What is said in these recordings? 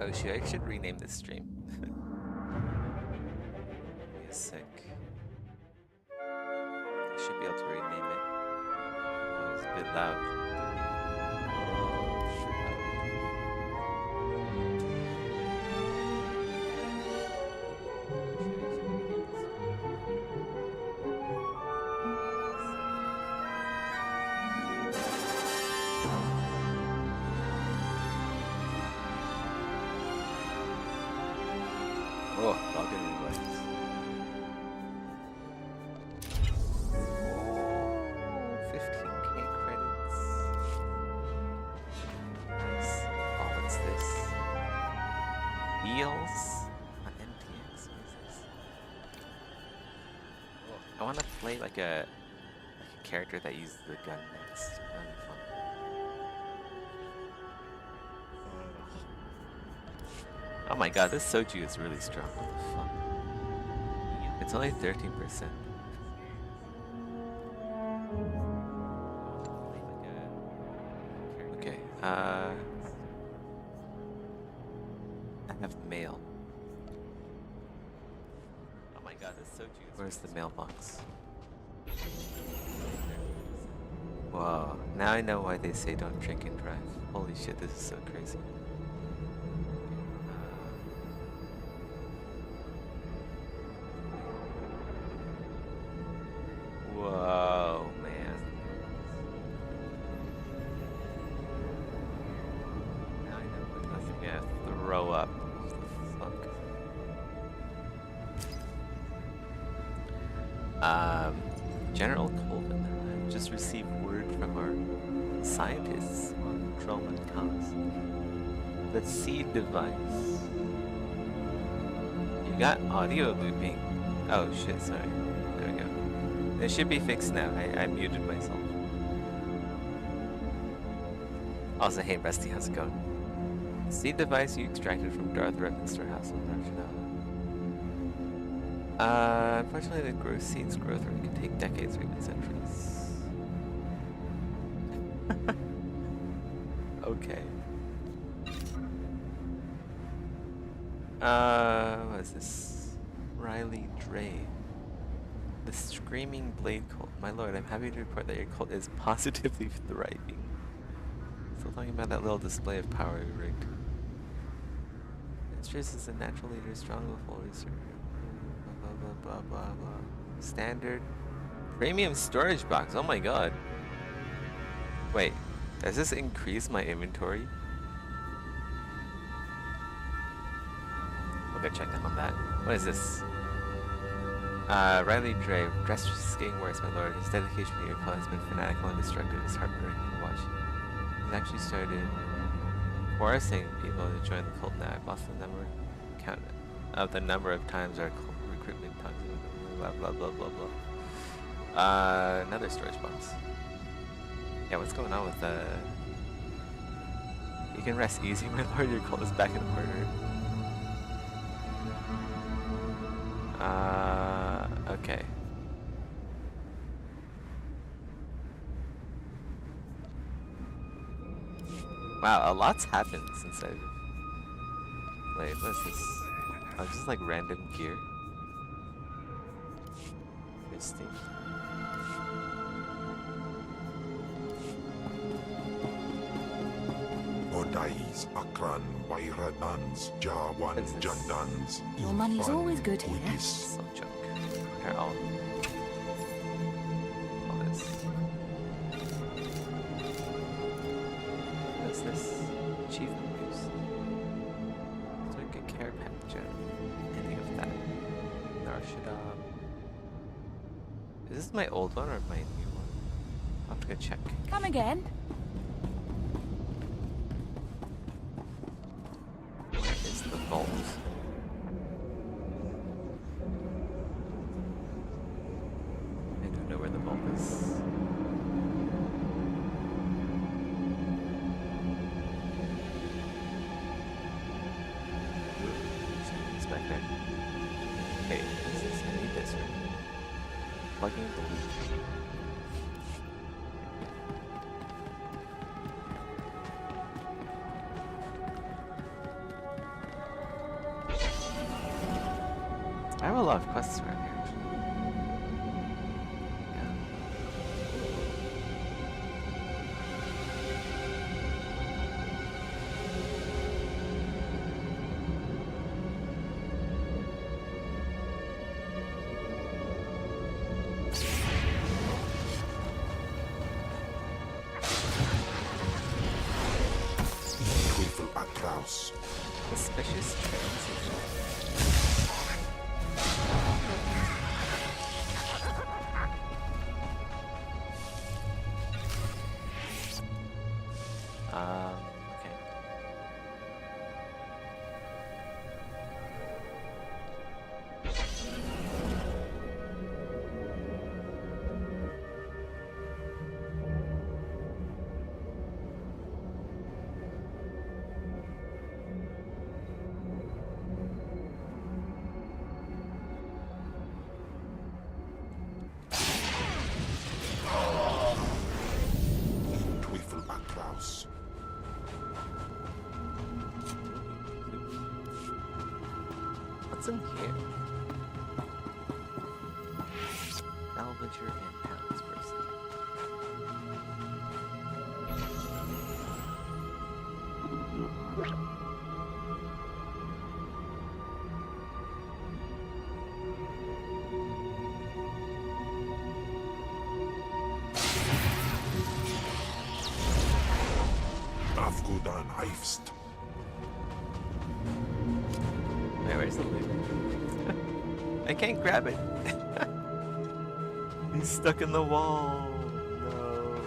Oh shoot, I should rename this stream. He's sick. I should be able to rename it. Oh, it's a bit loud. Oh, shoot. Oh, login advice. Oh, 15k credits. Nice. Oh, what's this? Eels on MTX. What is this? Oh, I want to play like a character that uses the gun next. That'd be fun. Oh my god, this soju is really strong. What the fuck? It's only 13%. Okay, I have mail. Oh my god, this soju is... Where's the mailbox? Wow, now I know why they say don't drink and drive. Holy shit, this is so crazy. Whoa, man. Now I know what nothing gonna throw up. Fuck. General Colvin, I just received word from our scientists on Droman Cause. The seed device. You got audio looping. Oh shit, sorry. There we go. It should be fixed now. I muted myself. Also, hey Rusty, how's it going? Seed device you extracted from Darth Revan's storehouse on Rashida. Unfortunately, the growth seed's growth rate can take decades or even centuries. Okay. What is this? Riley Dre. The Screaming Blade Cult. My lord, I'm happy to report that your cult is positively thriving. Still talking about that little display of power we rigged. Mistress is a natural leader, strong with full research. Blah, blah, blah, blah, blah. Standard. Premium storage box. Oh my god. Wait, does this increase my inventory? We'll go check them on that. What is this? Riley Dre, dress is getting worse, my lord. His dedication to your cause has been fanatical and destructive. It's heartbreaking to watch. He's actually started forcing people to join the cult now. I've lost the count of the number of times our cult recruitment talks. Blah blah blah blah blah. Another storage box. Yeah, what's going on with the... You can rest easy, my lord. Your cult is back in order. Okay. Wow, a lot's happened since I've... Wait, what's this? Oh, just like random gear. Misty. Odais, Akran, Wairadans, Jawan, Jandans. Your money's always good here. Some junk. Here, all this. What's this? Achievement boost. So I get care package out. Any of that. Narshadab. Is this my old one or my new one? I'll have to go check. Come again. Is the vault. I don't know where the vault is. Something's back there. Hey, what is this? I need this room. Plugging the loop. a lot of quests around here, actually. Yeah. Teufel Atraus. Suspicious transition. Okay. Teufel Atraus. What's in here? Salvager and pounds person. Afgudan Heifst. Wait, where's the loot? I can't grab it. He's stuck in the wall. No.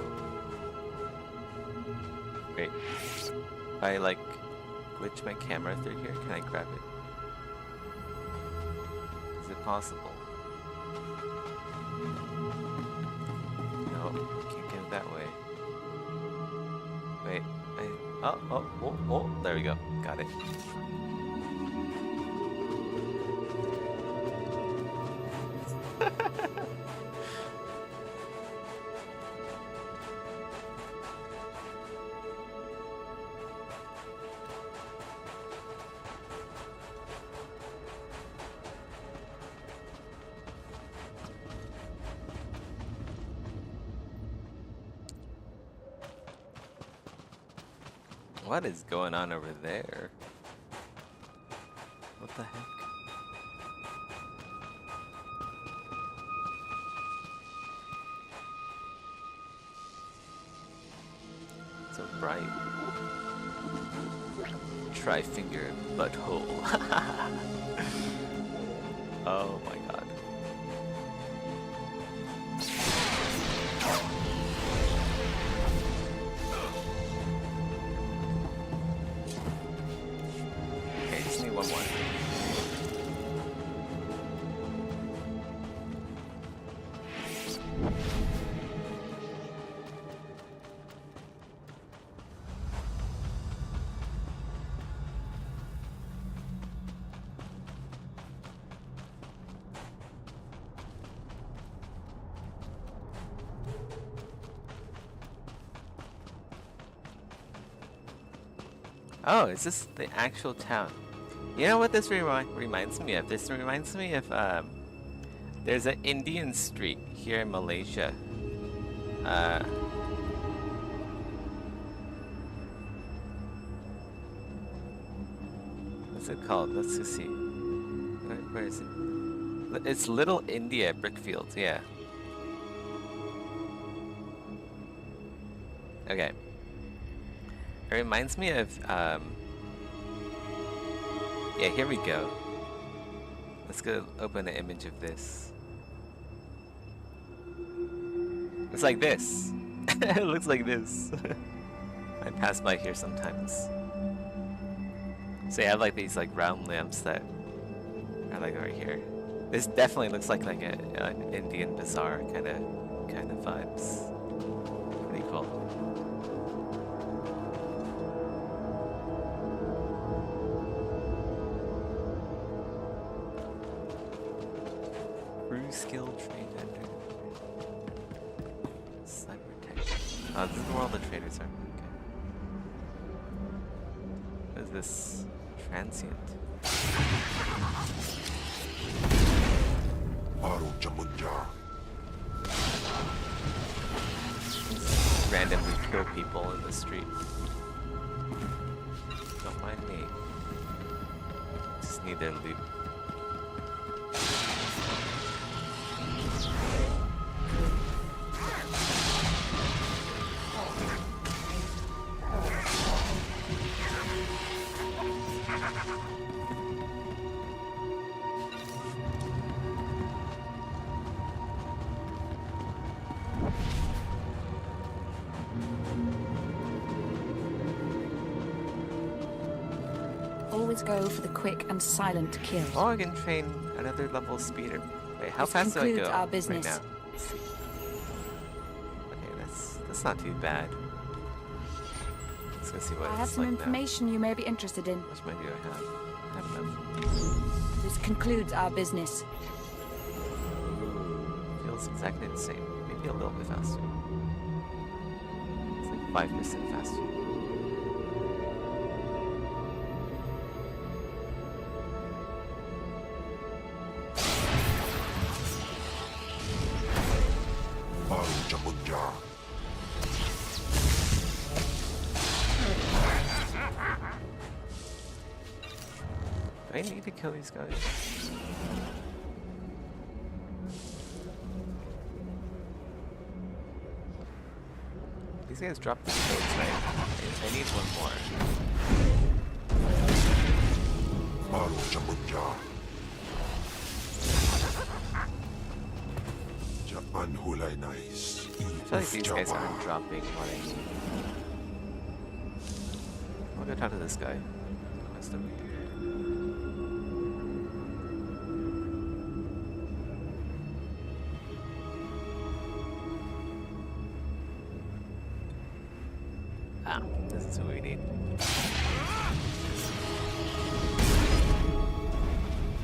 Wait. If I like glitch my camera through here, can I grab it? Is it possible? No, can't get it that way. Wait, oh, there we go. Got it. What is going on over there? What the heck? So bright. Tri-finger butthole. Oh my god. Okay, just need one more. Oh, is this the actual town? You know what this reminds me of? This reminds me of, there's an Indian street here in Malaysia. What's it called? Let's just see. Where is it? It's Little India Brickfields, yeah. Okay. It reminds me of, yeah, here we go. Let's go open an image of this. It's like this. It looks like this. I pass by here sometimes. So you have like these like round lamps that are like over here. This definitely looks like an Indian bazaar kind of vibes. Pretty cool. Crew skill trade vendor. Cyber tech. Oh, this is where all the traders are. Okay. What is this? Transient. Aru Jamunja. Randomly kill people in the street. Don't mind me. Just need their loot. Always go for the quick and silent kill. Oh, I can train another level speeder. Wait, how This fast do I concludes go our business. right now? Let's see. Okay, that's not too bad. Let's go see what I have it's some like information you may be interested in. now. How much money do I have? I have enough. This concludes our business. Feels exactly the same. Maybe a little bit faster. It's like 5% faster. Aru Jamunja. Do I need to kill these guys? These guys dropped the codes, right? I need one more. Aru Jamunja. Ja'an hulay nais. I feel like these guys aren't dropping what I need. I'll go talk to this guy. Rest of it. Ah, this is what we need.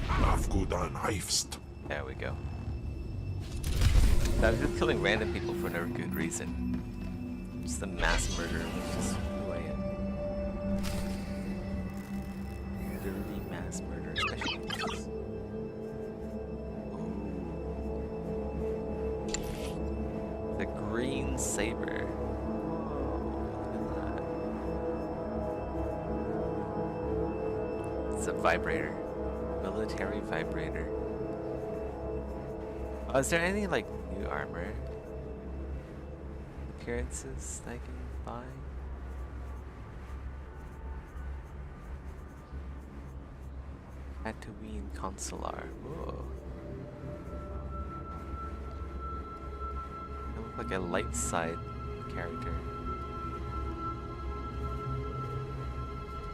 Afgudan Heifst. There we go. I was just killing random people for no good reason. Just a mass murder, which is who I am. Dirty mass murder specialist. Ooh. The green saber. It's a vibrator. Military vibrator. Oh, is there any like new armor appearances that I can buy? Tatooine Consular. Whoa. I look like a light side character.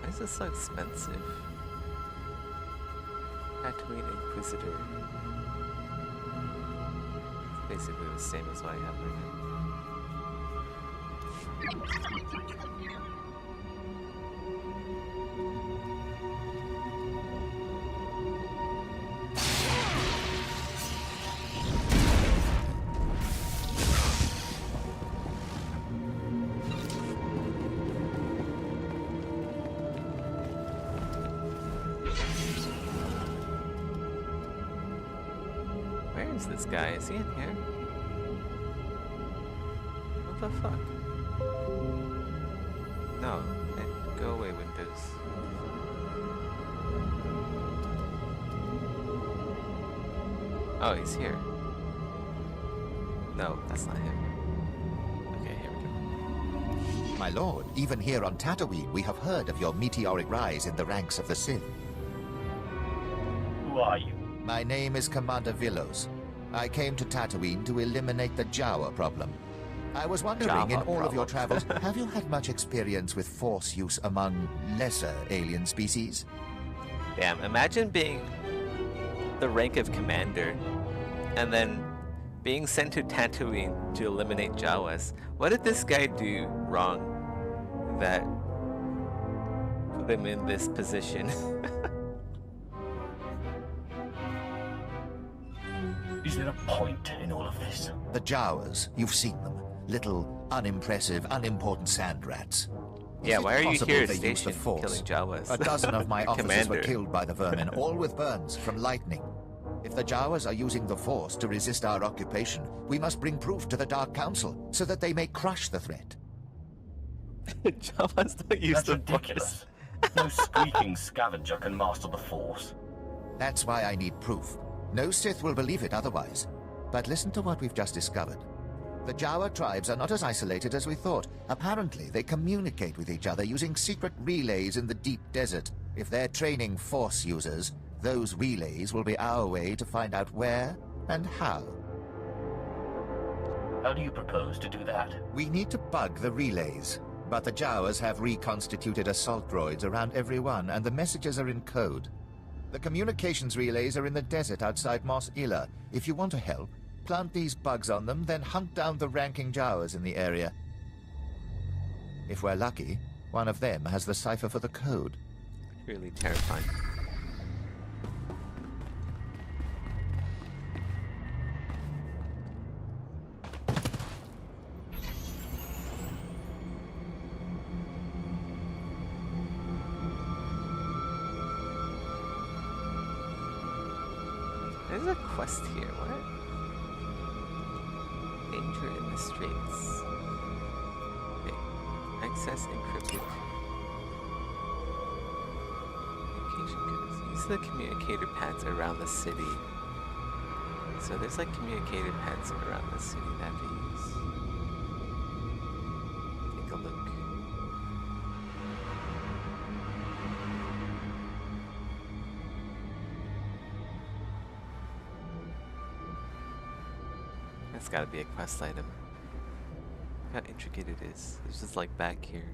Why is this so expensive? Tatooine Inquisitor. It's basically the same as what I have right now. Where is this guy? Is he in here? What the fuck? No, go away, Windows. Oh, he's here. No, that's not him. Okay, here we go. My lord, even here on Tatooine, we have heard of your meteoric rise in the ranks of the Sith. Who are you? My name is Commander Villos. I came to Tatooine to eliminate the Jawa problem. I was wondering, Java in all of your problem. travels, have you had much experience with Force use among lesser alien species? Damn, imagine being the rank of commander and then being sent to Tatooine to eliminate Jawas. What did this guy do wrong that put him in this position? Is there a point in all of this? The Jawas, you've seen them. Little, unimpressive, unimportant sand rats. Is Yeah, it why are you possible here they use the stationed Force? killing Jawas? A dozen of my officers were Commander. killed by the vermin, all with burns from lightning. If the Jawas are using the Force to resist our occupation, we must bring proof to the Dark Council so that they may crush the threat. Jawas don't use That's the ridiculous. No squeaking scavenger can master the Force. That's why I need proof. No Sith will believe it otherwise. But listen to what we've just discovered. The Jawa tribes are not as isolated as we thought. Apparently, they communicate with each other using secret relays in the deep desert. If they're training Force users, those relays will be our way to find out where and how. How do you propose to do that? We need to bug the relays. But the Jawas have reconstituted assault droids around every one, and the messages are in code. The communications relays are in the desert outside Mos Ila. If you want to help, plant these bugs on them, then hunt down the ranking Jawas in the area. If we're lucky, one of them has the cipher for the code. Really terrifying. There's a quest here, what? Danger in the streets. Okay. Access encrypted. Communication codes. Use the communicator pads around the city. So there's like communicator pads around the city that I have to use. Take a look. That's gotta be a quest item. Look how intricate it is. It's just like back here.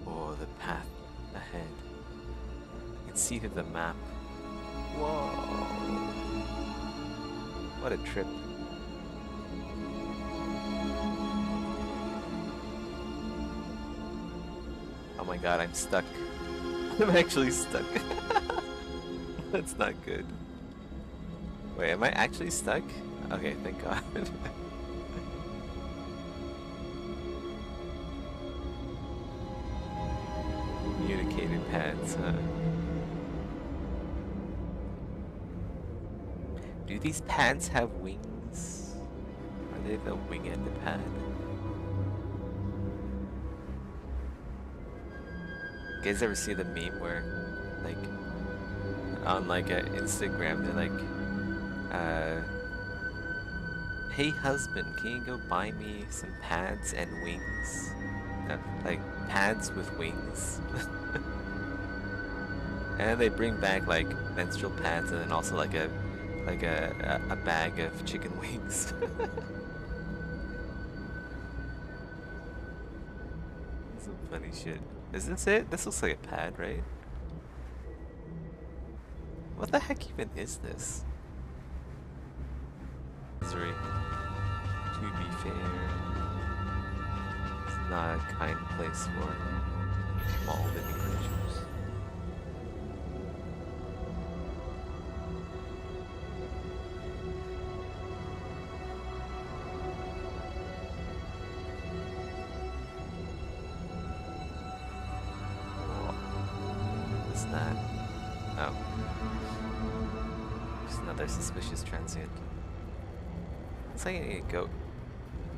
Oh, the path ahead. I can see through the map. Whoa! What a trip. Oh my god, I'm stuck. I'm actually stuck. That's not good. Wait, am I actually stuck? Okay, thank god. Communicator pads, huh? Do these pads have wings? Are they the wing-ended pad? You guys ever see the meme where, like, on like Instagram, they're like, hey husband, can you go buy me some pads and wings? Like pads with wings. And they bring back like menstrual pads and then also like a bag of chicken wings. Some funny shit. Is this it? This looks like a pad, right? What the heck even is this? Missouri. To be fair, it's not a kind place for small living creatures. What's that? Oh. Just another suspicious transient. Looks like a goat.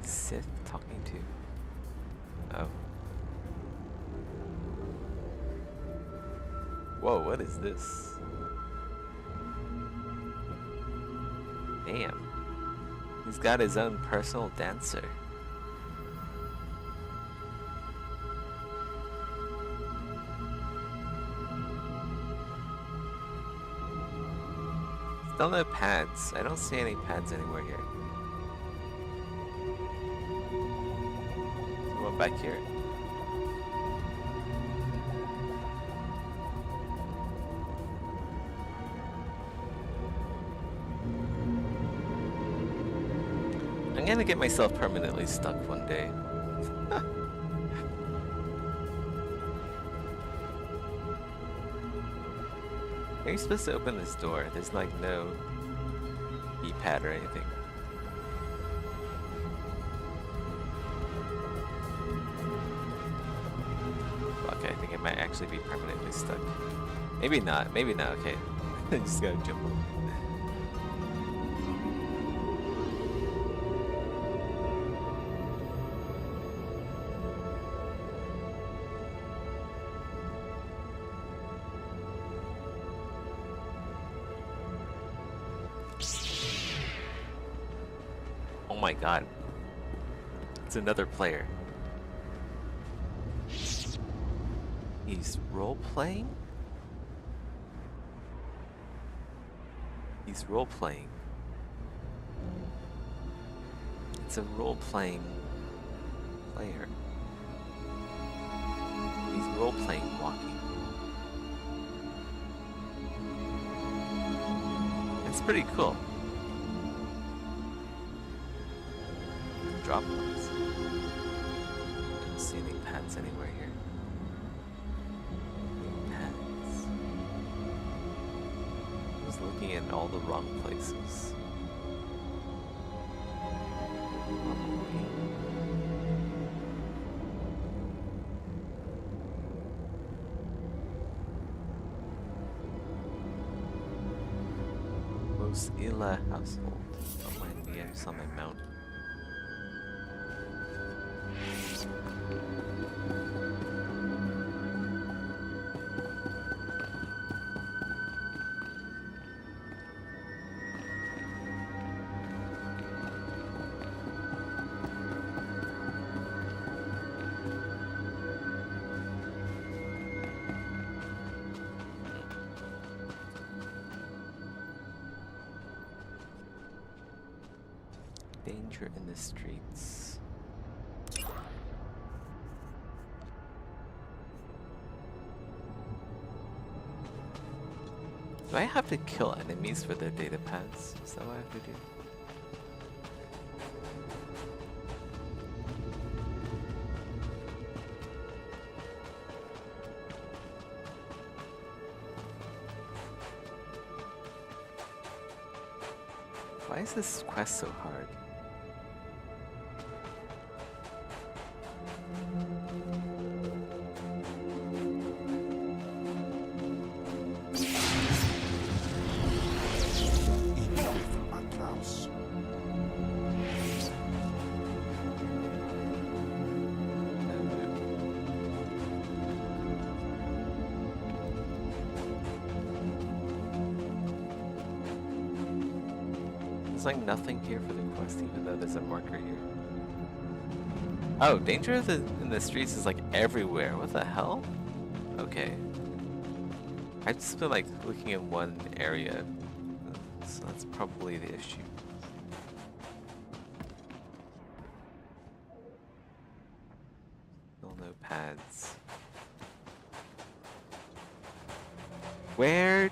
Sith talking to. Oh. Whoa, what is this? Damn. He's got his own personal dancer. Still no pads. I don't see any pads anywhere here. Someone back here. I'm gonna get myself permanently stuck one day. Are you supposed to open this door? There's like no keypad or anything. Okay, I think it might actually be permanently stuck. Maybe not. Maybe not. Okay. Just gotta jump over. Oh my god. It's another player. He's role-playing? He's role-playing. It's a role-playing player. He's role-playing walking. It's pretty cool. Drop ones. Don't see any pads anywhere here. Pads. I was looking in all the wrong places. Los Ila household. Don't mind me, I saw my mount. Danger in the streets. Do I have to kill enemies for their data pads? Is that what I have to do? Why is this quest so hard? There's like nothing here for the quest, even though there's a marker here. Oh, danger in the streets is like everywhere. What the hell? Okay. I've just been like looking in one area, so that's probably the issue. Still no pads. Where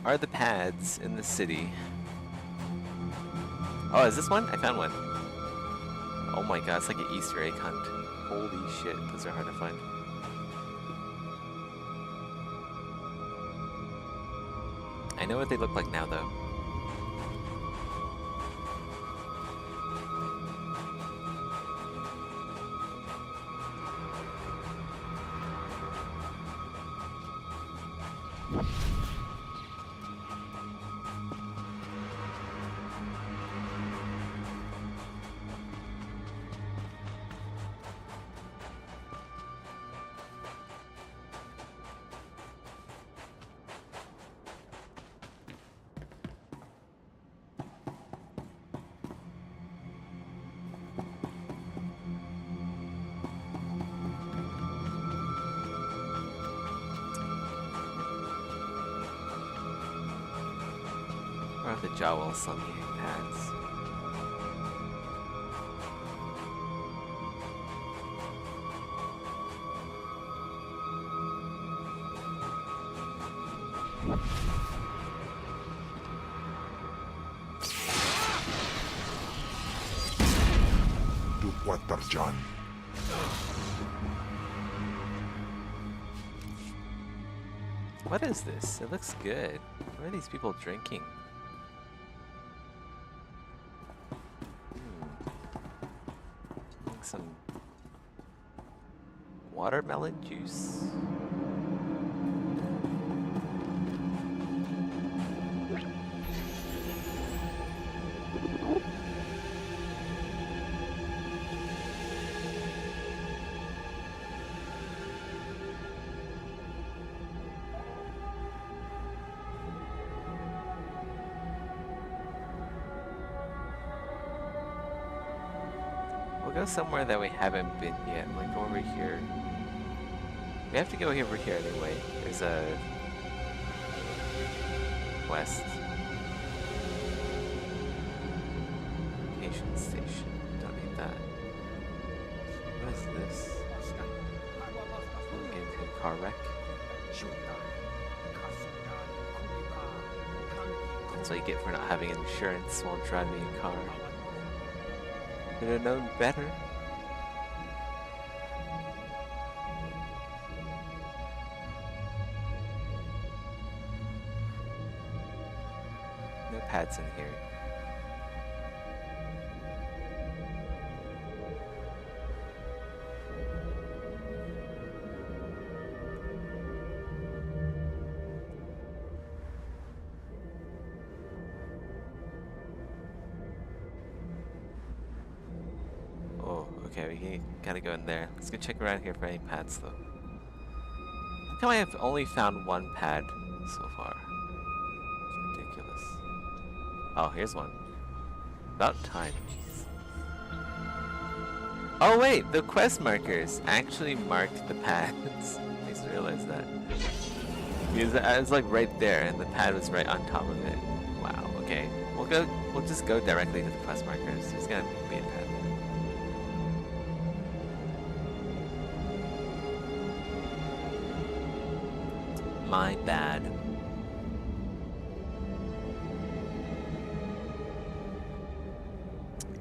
are the pads in the city? Oh, is this one? I found one. Oh my god, it's like an Easter egg hunt. Holy shit, those are hard to find. I know what they look like now, though. Or the Jowl Sunny pads. Tu Quatarjan. What is this? It looks good. What are these people drinking? Some watermelon juice. We'll go somewhere that we haven't been yet. Like over here. We have to go over here anyway. There's a quest. Location station. Don't need that. What is this? Get into a car wreck. That's what you get for not having insurance while driving a car. Could have known better. No pads in here. Okay, we gotta go in there. Let's go check around here for any pads, though. How come I have only found one pad so far? It's ridiculous. Oh, here's one. About time, jeez. Oh wait, the quest markers actually marked the pads. I just realized that. Because I was like right there, and the pad was right on top of it. Wow. Okay, we'll just go directly to the quest markers. There's gonna be a pad. My bad.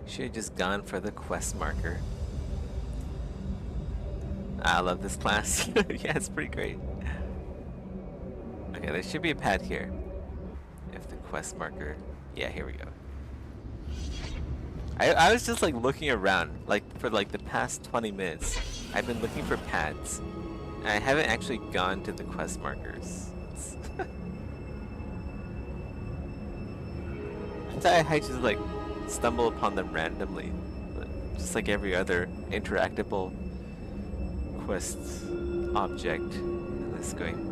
Should have just gone for the quest marker. I love this class. Yeah, it's pretty great. Okay, there should be a pad here. If the quest marker... Yeah, here we go. I was just like looking around, like for like the past 20 minutes. I've been looking for pads. I haven't actually gone to the quest markers. I just like stumble upon them randomly, just like every other interactable quest object in this game.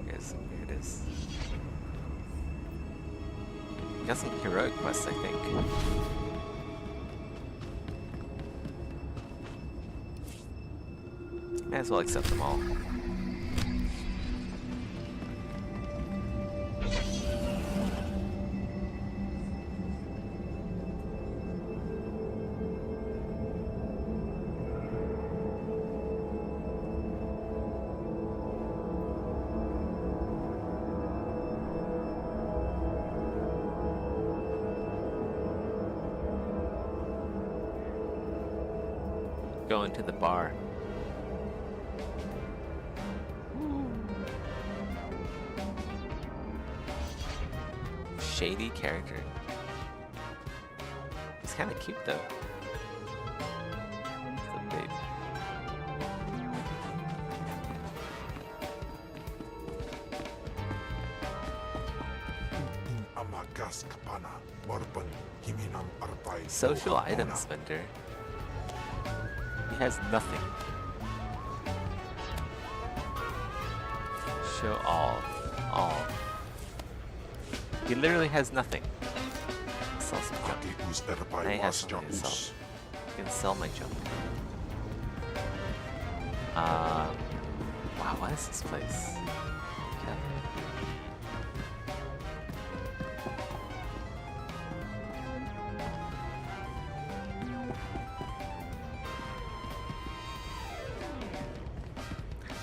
Here it is. Got some heroic quests, I think. Might as well accept them all. Going to the bar. Shady character. He's kind of cute though. So babe. Social items vendor. He has nothing. Show all. All. He literally has nothing. Sell some junk. I have something to sell. I can sell my junk. Wow, what is this place? Yeah.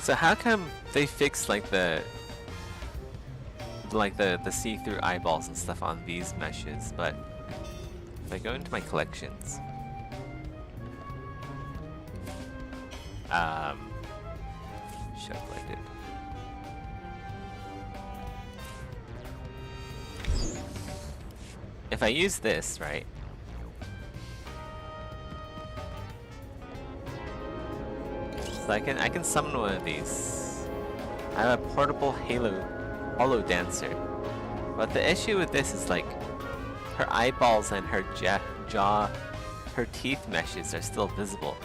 So how come they fixed like the see-through eyeballs and stuff on these meshes, but if I go into my collections, show collected. If I use this, right? So I can summon one of these. I have a portable hollow dancer. But the issue with this is like her eyeballs and her jaw, her teeth meshes are still visible,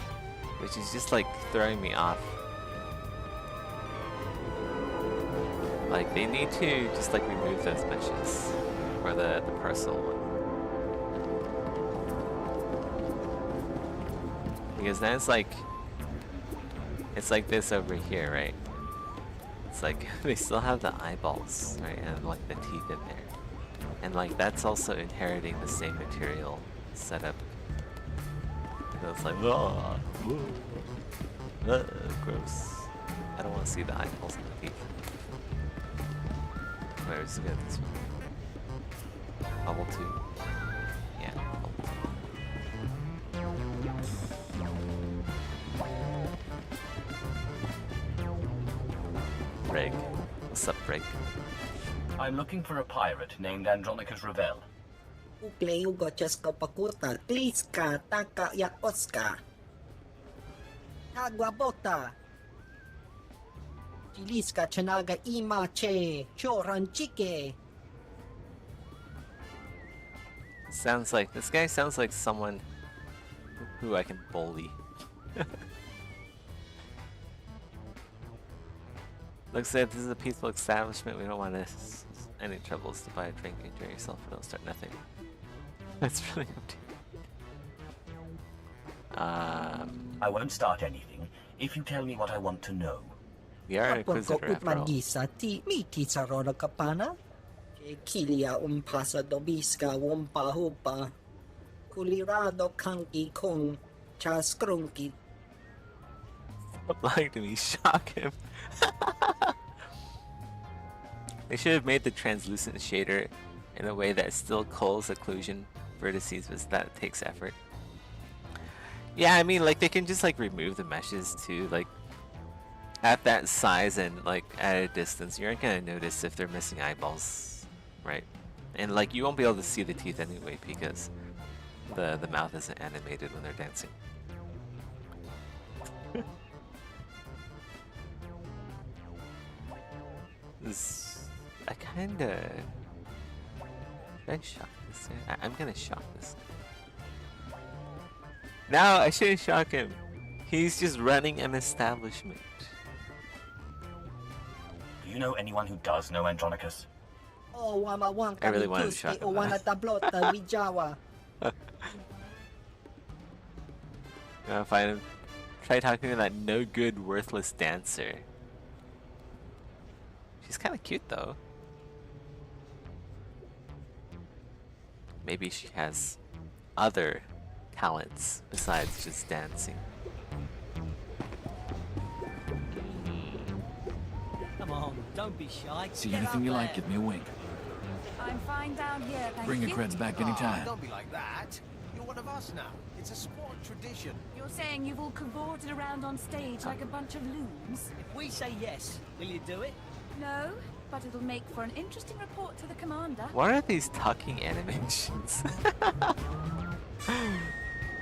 which is just like throwing me off. Like, they need to just, like, remove those meshes. For the personal one. Because then it's like this over here, right? It's like, they still have the eyeballs, right? And, like, the teeth in there. And, like, that's also inheriting the same material setup. So it's like, oh, gross. I don't want to see the eyeballs and the teeth. Where is it? This one. Bubble 2. Yeah, bubble 2. Reg. What's up, Reg? I'm looking for a pirate named Andronicus Revel. Ukleugo Chesko Pakuta, Kliska, Taka Yakoska. Aguabota. Chiliska Chanaga Ima Che, Choranchike. Sounds like, this guy sounds like someone who I can bully. Looks like this is a peaceful establishment. We don't want any troubles to buy a drink, enjoy yourself, or don't start nothing. That's really up to you. I won't start anything if you tell me what I want to know. We are an inquisitor after all. Magisa ti miti sarona kapana. Kilia umpasa dobiska wumpa hupa. Kulirado kanki kung chaskrunki. Stop lying to me, shock him. They should have made the translucent shader in a way that still culls occlusion vertices, but that takes effort. Yeah, I mean, like, they can just, like, remove the meshes too, like, at that size and, like, at a distance, you aren't gonna notice if they're missing eyeballs, right? And, like, you won't be able to see the teeth anyway because the mouth isn't animated when they're dancing. I kinda... Should I shock this guy? I'm gonna shock this guy. No, I shouldn't shock him. He's just running an establishment. Do you know anyone who does know Andronicus? Oh, wama wanka. I really wanted to shock him. Wana tablota wijawa. You wanna find him? Try talking to that no good, worthless dancer. She's kind of cute though. Maybe she has other talents besides just dancing. Come on, don't be shy. See Get anything up you there. like, give me a wink. I'm fine down here, thank Bring you. your creds back Oh, anytime. don't be like that. You're one of us now. It's a sport tradition. You're saying you've all cavorted around on stage like a bunch of loons? If we say yes, will you do it? No, but it'll make for an interesting report to the commander. What are these talking animations?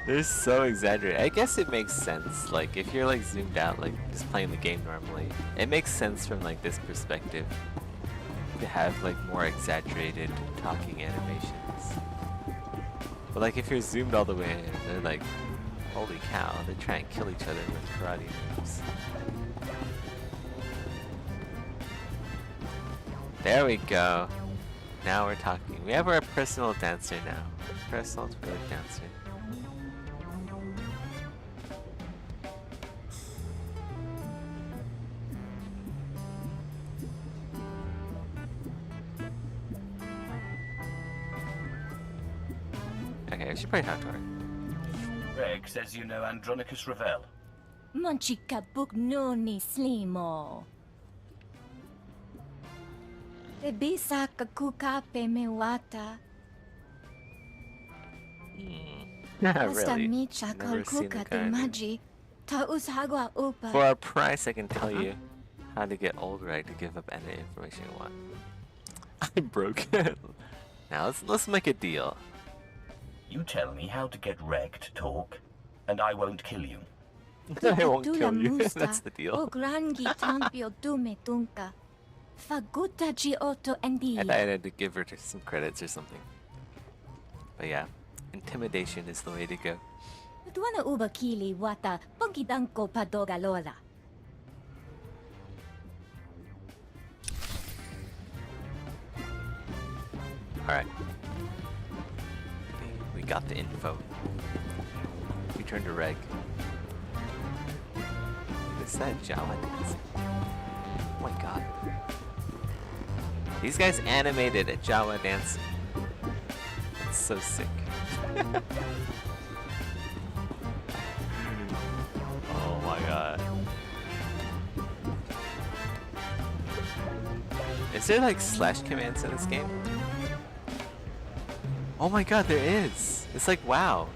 They're so exaggerated. I guess it makes sense. Like, if you're like zoomed out, like just playing the game normally, it makes sense from like this perspective to have like more exaggerated talking animations. But like if you're zoomed all the way in, they're like, holy cow, they're trying to kill each other with karate moves. There we go. Now we're talking. We have our personal dancer now. Personal toilet dancer. Okay, I should probably talk to her. Reg says you know Andronicus Revel. Manchika bugnoni slimo. Bebisa kakuka pemewata. Hasta Really? micha Never seen the kalkuka guy. de maji. Taus hagwa upa. For a price, I can tell you how to get old right to give up any information you want. I'm broke. Now let's make a deal. You tell me how to get Reg to talk, and I won't kill you. I won't Dula kill you. musta, That's the deal. O grangi tampio dume tunka. Faguta gi otto I endi. thought I had to give her some credits or something. But yeah, intimidation is the way to go. Duana uba kili wata pongidanko padoga lola. Alright. We got the info. Return to Reg. Is that Jawa dancing? Oh my god. These guys animated a Jawa dancing. That's so sick. Oh my god. Is there like slash commands in this game? Oh my god, there is! It's like WoW.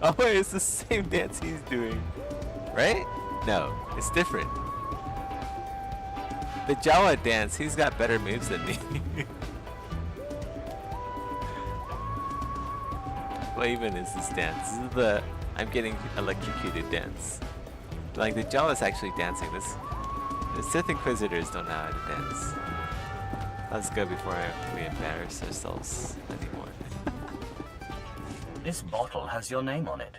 Oh wait, it's the same dance he's doing. Right? No, it's different. The Jawa dance, he's got better moves than me. What even is this dance? This is the I'm getting electrocuted dance. Like the Jawa's actually dancing. The Sith Inquisitors don't know how to dance. Let's go before we embarrass ourselves anymore. This bottle has your name on it.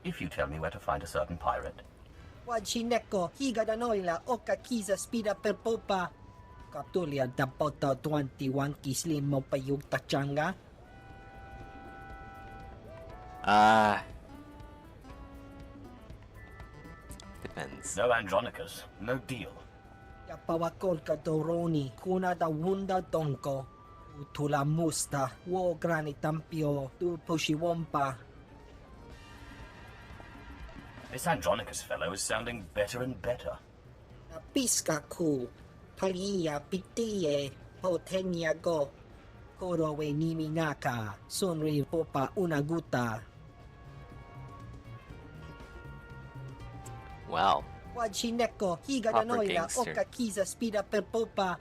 If you tell me where to find a certain pirate. Wajineko, higadanoila, oka kiza spida per popa. Kaptulia da poto 21 kislim mo payug tachanga. Depends. No Andronicus, no deal. Yapawakol ka doroni, kuna da wunda donko. Utula musta, wo granitampio, tu pushiwompa. This Andronicus fellow is sounding better and better. Piska ku, palia pitiye, potenya go. Korowe niminaka, sunri popa unaguta. Wow. Wajineko, higadanoila, gangster. oka kiza spida per popa.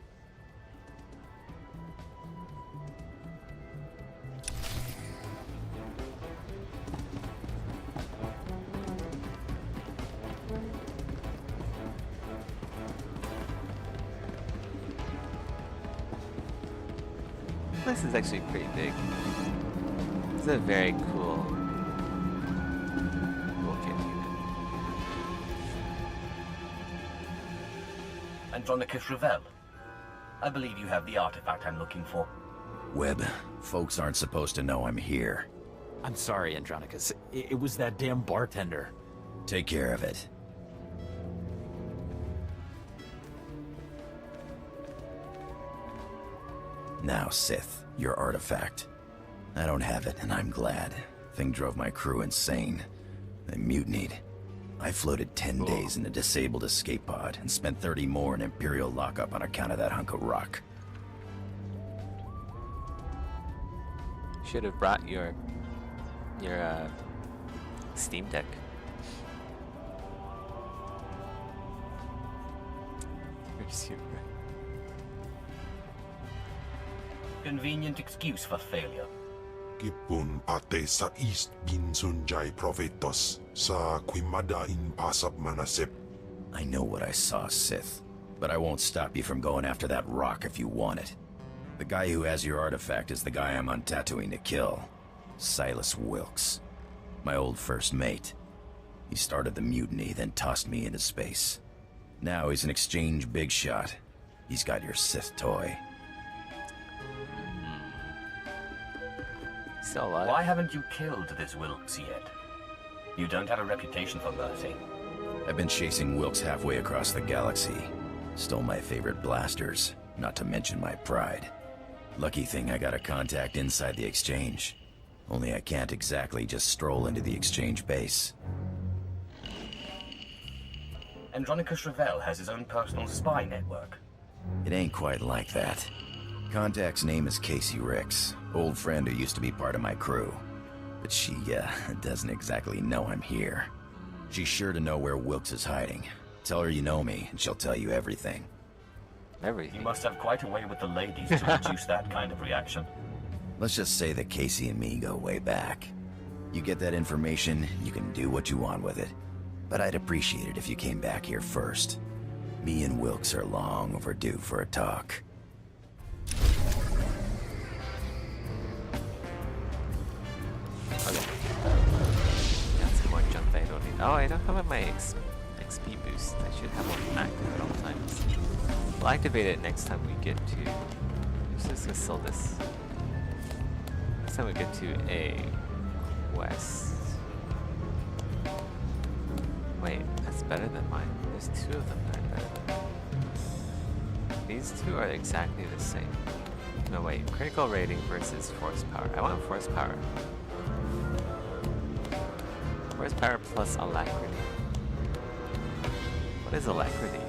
This is actually pretty big. This is a very cool kit unit. Andronicus Revel. I believe you have the artifact I'm looking for. Webb, folks aren't supposed to know I'm here. I'm sorry, Andronicus. It was that damn bartender. Take care of it. Now, Sith, your artifact. I don't have it, and I'm glad. Thing drove my crew insane. They mutinied. I floated 10 days in a disabled escape pod and spent 30 more in Imperial lockup on account of that hunk of rock. Should have brought your Steam Deck. Convenient excuse for failure. Kipun pate sa East Binsunjay Provetos sa Quimadain Pasab Manasip. I know what I saw, Sith, but I won't stop you from going after that rock if you want it. The guy who has your artifact is the guy I'm on Tatooine to kill. Silas Wilkes. My old first mate. He started the mutiny, then tossed me into space. Now he's an exchange big shot. He's got your Sith toy. Still alive. Why haven't you killed this Wilkes yet? You don't have a reputation for mercy. I've been chasing Wilkes halfway across the galaxy. Stole my favorite blasters, not to mention my pride. Lucky thing I got a contact inside the exchange. Only I can't exactly just stroll into the exchange base. Andronicus Revel has his own personal spy network. It ain't quite like that. Contact's name is Casey Ricks, old friend who used to be part of my crew. But she, doesn't exactly know I'm here. She's sure to know where Wilkes is hiding. Tell her you know me, and she'll tell you everything. Everything? You must have quite a way with the ladies to produce that kind of reaction. Let's just say that Casey and me go way back. You get that information, you can do what you want with it. But I'd appreciate it if you came back here first. Me and Wilkes are long overdue for a talk. Okay. Got some more junk that I don't need. Oh, I don't have my XP. speed boost. I should have one active at all times. We'll activate it next time we get to... Let's just sell this. Next time we get to a quest. Wait, that's better than mine. There's two of them that are better than mine. These two are exactly the same. No wait, critical rating versus force power. I want force power. Force power plus alacrity. What is alacrity?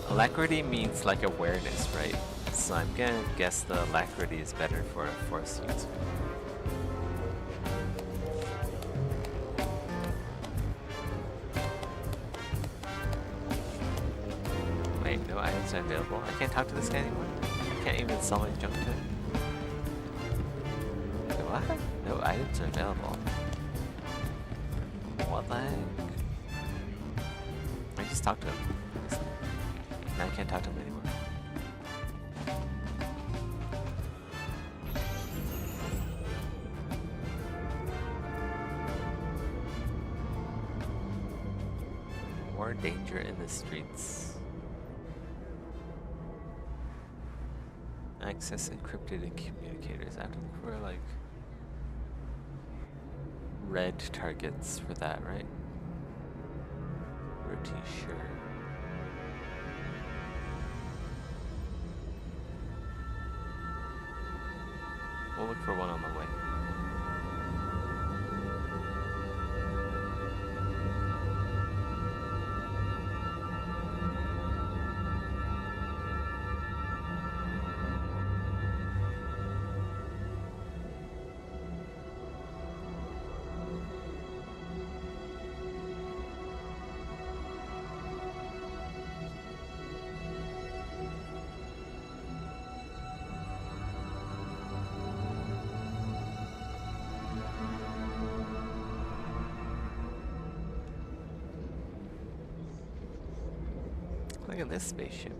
Alacrity means like awareness, right? So I'm gonna guess the alacrity is better for a force user. Wait, no items are available. I can't talk to this guy anymore. I can't even sell my junk to him. Wait, what? No items are available. What the heck? I just talked to him. Now I can't talk to him anymore. More danger in the streets. Access encrypted communicators. I have to look for like red targets for that, right? Pretty sure. We'll look for one on the way. Look at this spaceship.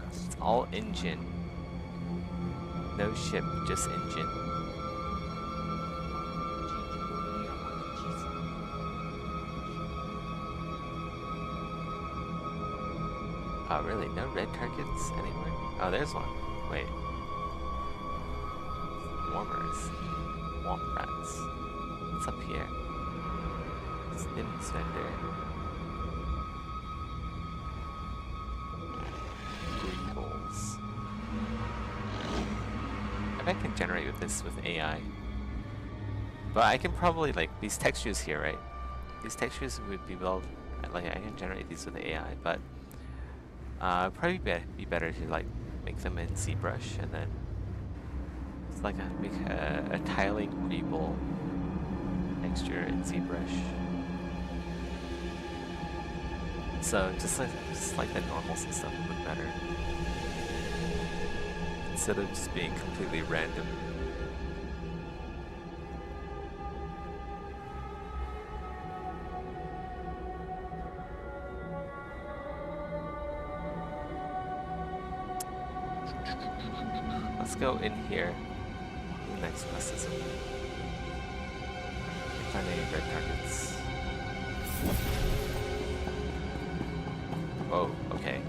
It's all engine. No ship, just engine. Oh really? No red targets anywhere? Oh, there's one. Wait. Warmers. Womp rats. What's up here? Stims vendor. Wrinkles. I bet I can generate with this with AI. But I can probably like these textures here, right? These textures would be well, like I can generate these with AI, but probably be better to like make them in ZBrush and then it's like make a tiling Weeble texture in ZBrush. So just like the normal stuff would look better instead of just being completely random. Let's go in here. The next quest is find any red targets. Whoa, okay.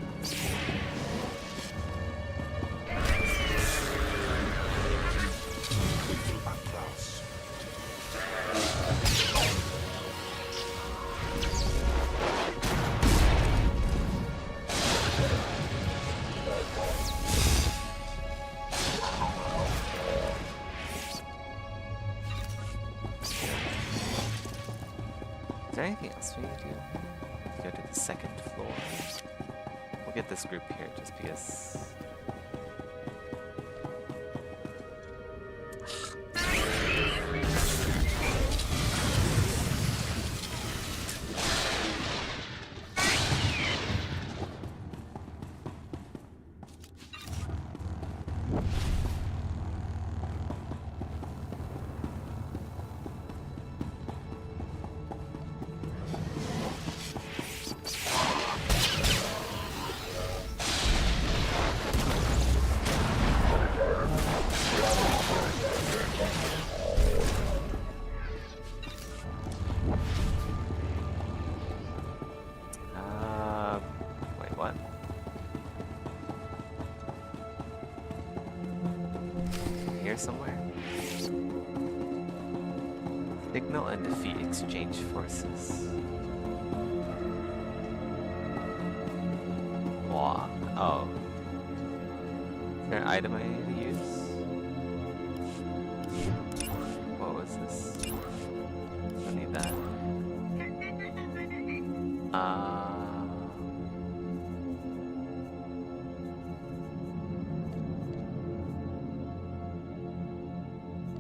Is there anything else we need to do? Go to the second floor. We'll get this group here just because. somewhere. Signal and defeat exchange forces. Wow. Oh. Is there an item I need to use? What was this? Don't need that.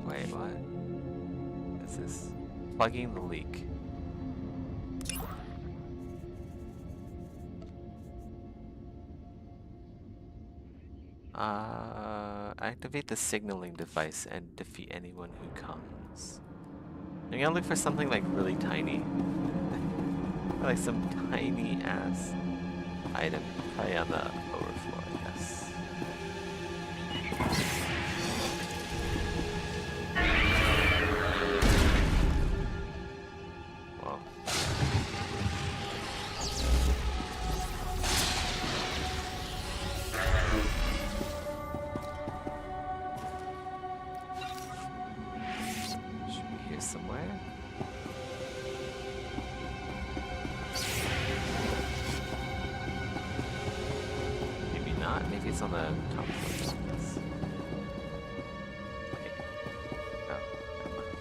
Wait, what? What is this? Plugging the leak. Activate the signaling device and defeat anyone who comes. I'm gonna look for something like really tiny. Like some tiny ass item. Probably on the lower floor, I guess. Whoa. Should be here somewhere. Maybe not. Maybe it's on the top floor. Wait. Oh, never mind.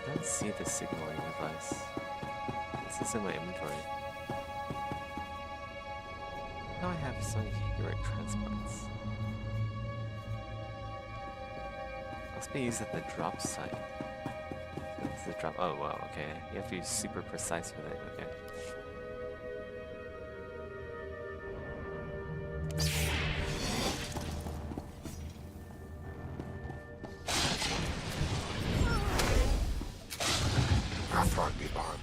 I don't see the signaling device. This is in my inventory. Now I have some accurate transports. Must be used at the drop site. That's the drop. Oh wow, okay. You have to be super precise with it, okay. Afragiban.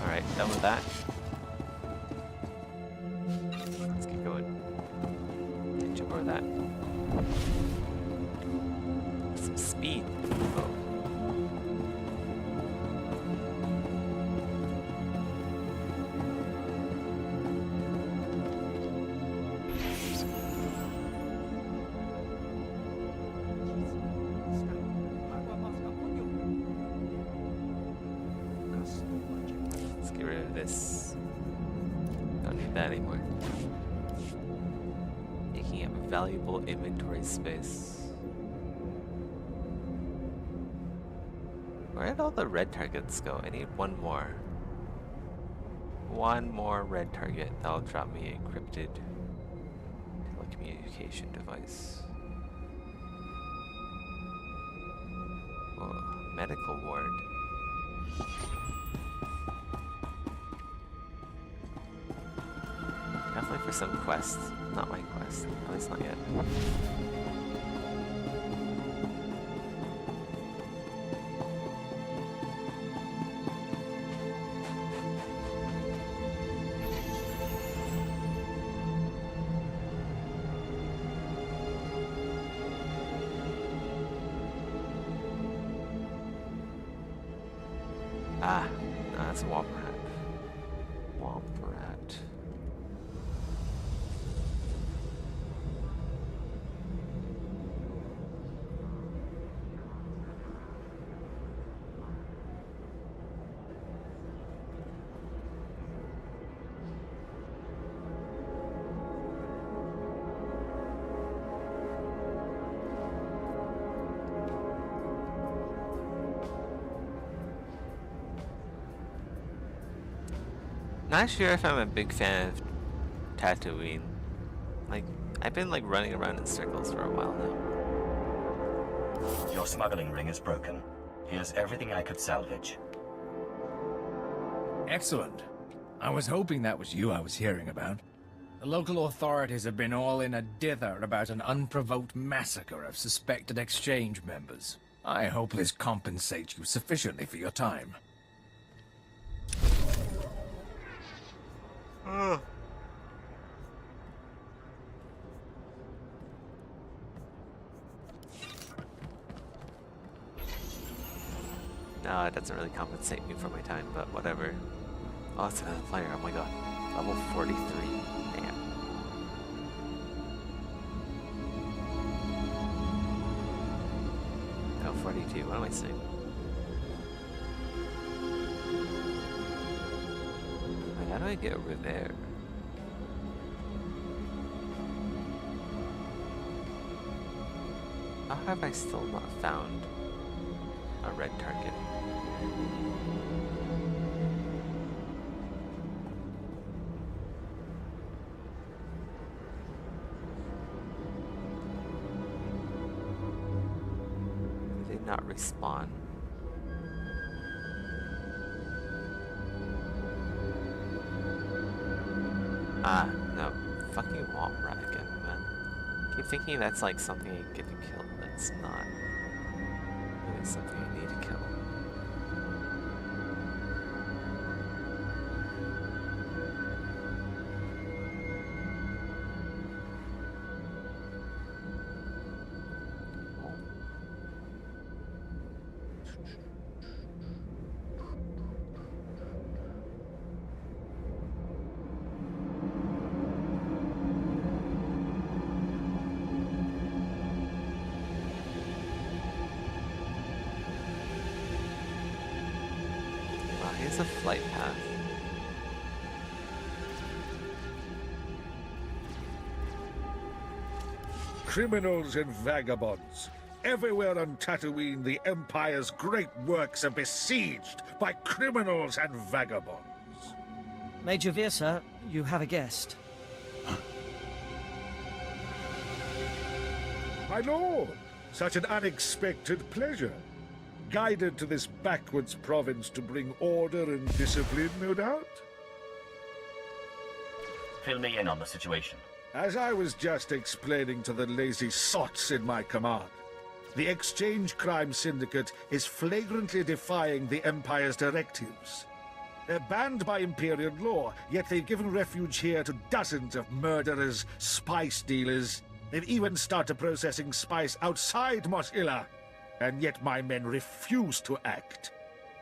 Alright, done with that. Let's keep going. Can't jump over that. Some speed. Oh. Let's get rid of this. Don't need that anymore. Taking up valuable inventory space. Where did all the red targets go? I need one more. One more red target. That'll drop me a encrypted telecommunication device. Whoa, medical ward. Definitely for some quest. Not my quest. At least not yet. Ah, no, that's a Womp Rat. Womp Rat. Not sure if I'm a big fan of Tatooine. Like, I've been like running around in circles for a while now. Your smuggling ring is broken. Here's everything I could salvage. Excellent. I was hoping that was you I was hearing about. The local authorities have been all in a dither about an unprovoked massacre of suspected exchange members. I hope this compensates you sufficiently for your time. No, it doesn't really compensate me for my time, but whatever. Oh, it's another player. Oh my god. Level 43. Man. Oh, 42. What am I saying? Like, how do I get over there? How have I still not found a red target? Did they not respawn? Ah, no. Fucking wall rat again, man. Keep thinking that's like something I get to kill, but it's not. It's something I need to kill. Here's a flight path. Criminals and vagabonds. Everywhere on Tatooine, the Empire's great works are besieged by criminals and vagabonds. Major Veer, sir, you have a guest. My lord, such an unexpected pleasure. Guided to this backwards province to bring order and discipline, no doubt? Fill me in on the situation. As I was just explaining to the lazy sots in my command, the Exchange Crime Syndicate is flagrantly defying the Empire's directives. They're banned by Imperial law, yet they've given refuge here to dozens of murderers, spice dealers. They've even started processing spice outside Mos Illa. And yet my men refuse to act.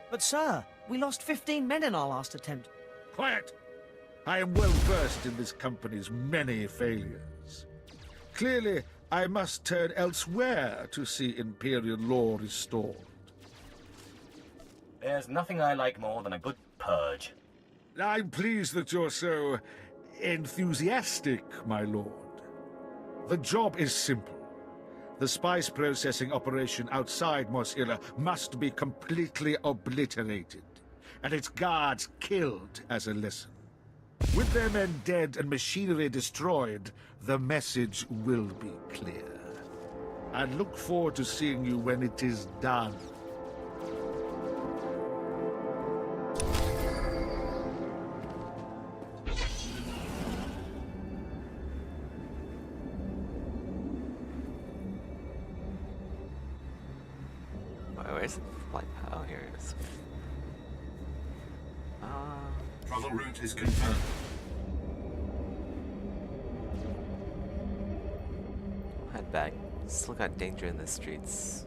But sir, we lost 15 men in our last attempt. Quiet! I am well versed in this company's many failures. Clearly, I must turn elsewhere to see Imperial law restored. There's nothing I like more than a good purge. I'm pleased that you're so enthusiastic, my lord. The job is simple. The spice processing operation outside Mos Illa must be completely obliterated, and its guards killed as a lesson. With their men dead and machinery destroyed, the message will be clear. I look forward to seeing you when it is done. Where's the flight path? Oh, here it is. Travel route is confirmed. Head back. Still got danger in the streets.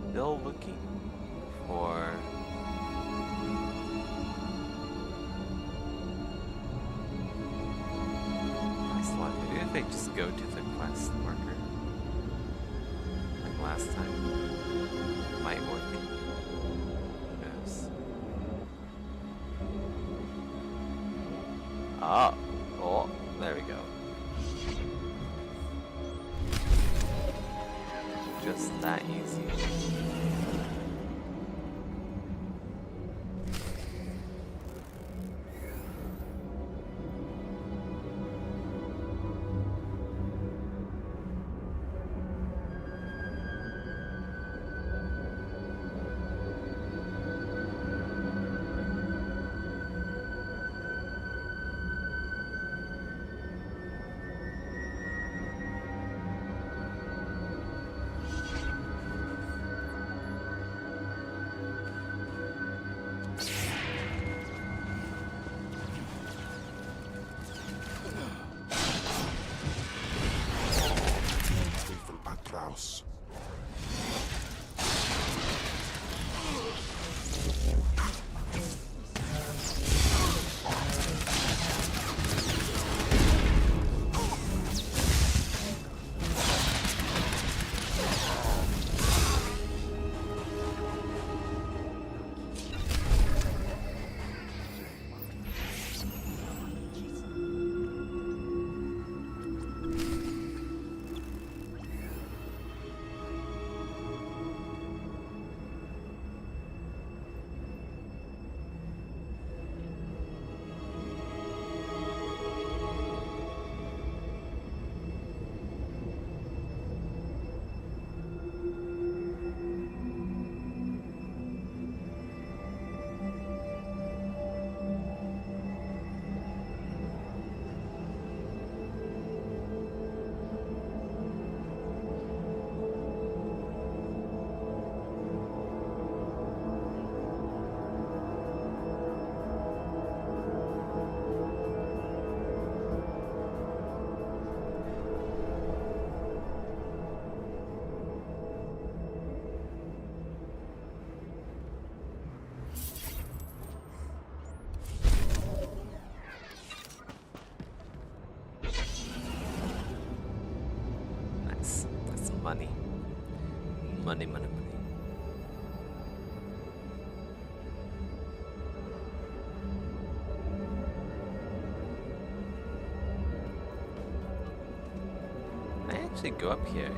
Still looking for... Nice one. Maybe if I just go to the quest marker. Like last time. Might work. Who knows? Oh, there we go. Just that easy. money. Money, money, money. Can I actually go up here?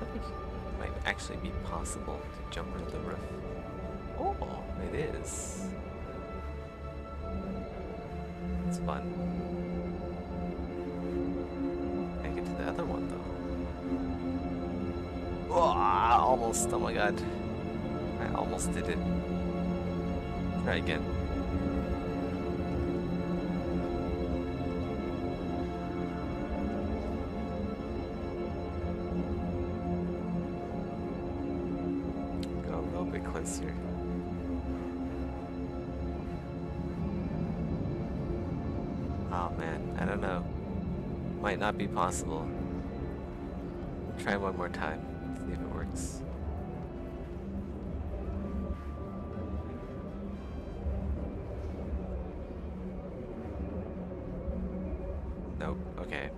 I think it might actually be possible to jump into the roof. Oh, it is. It's fun. Can I get to the other one though? Oh, almost. Oh my god. I almost did it. Try again. Go a little bit closer. Oh man, I don't know. Might not be possible. Try one more time, see if it works. Nope, okay.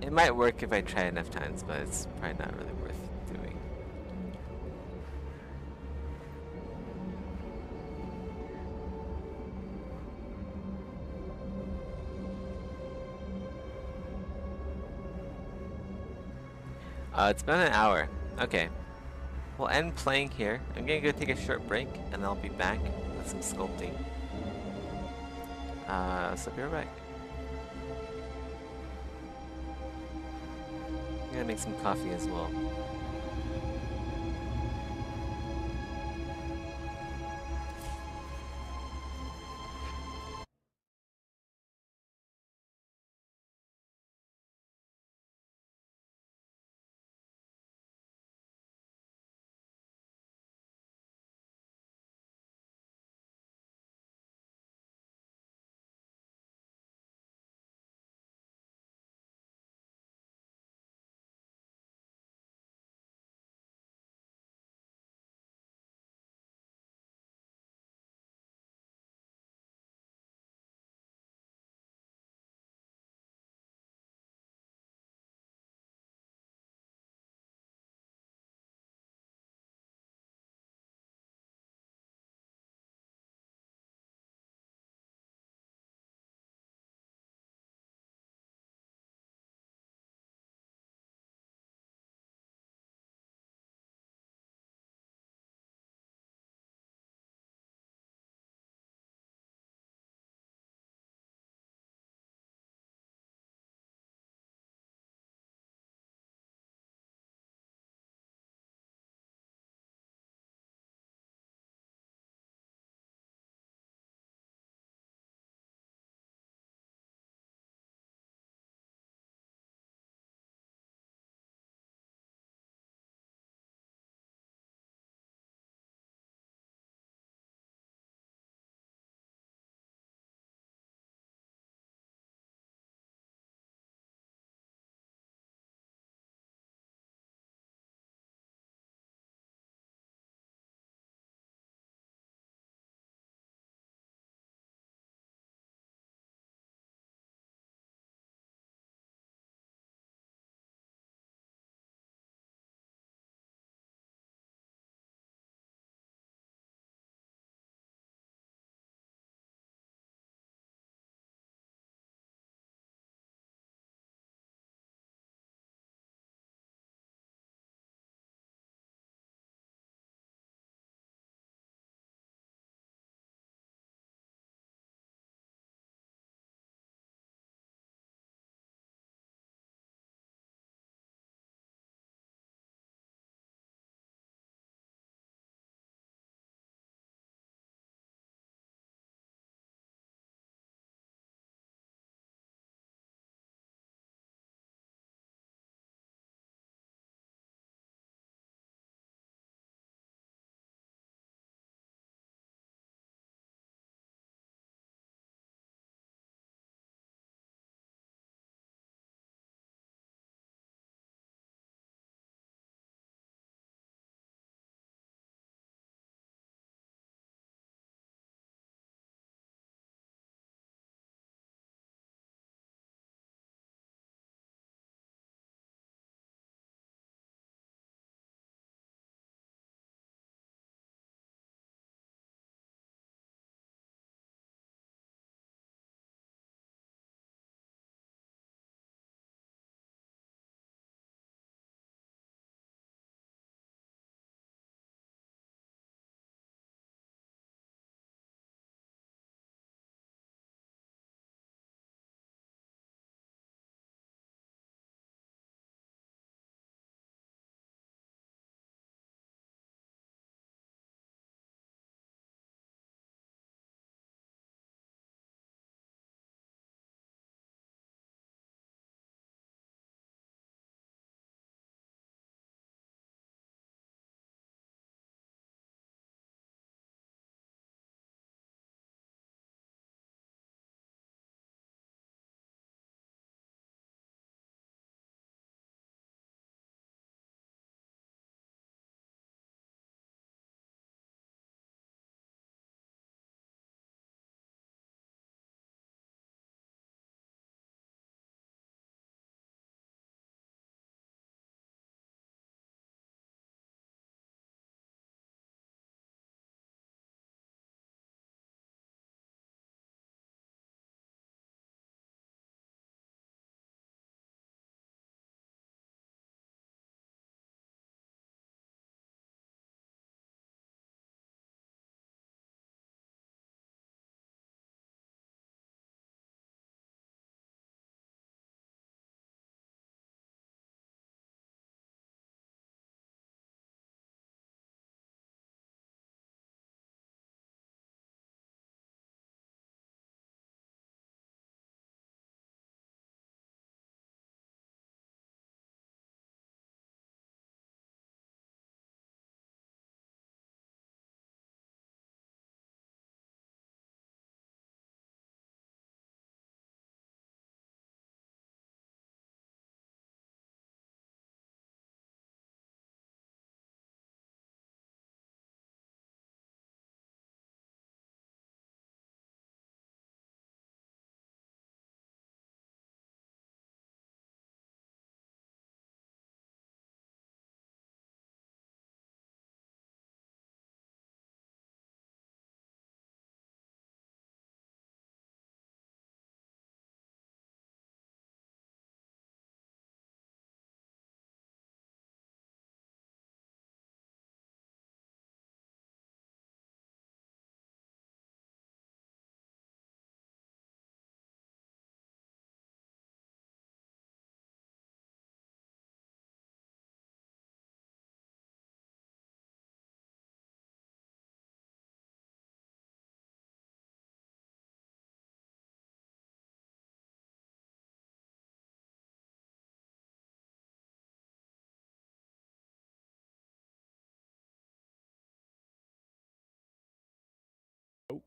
It might work if I try enough times, but it's probably not really worth doing. It's been an hour. Okay. We'll end playing here. I'm gonna go take a short break, and I'll be back with some sculpting. So be right back. I'm gonna make some coffee as well.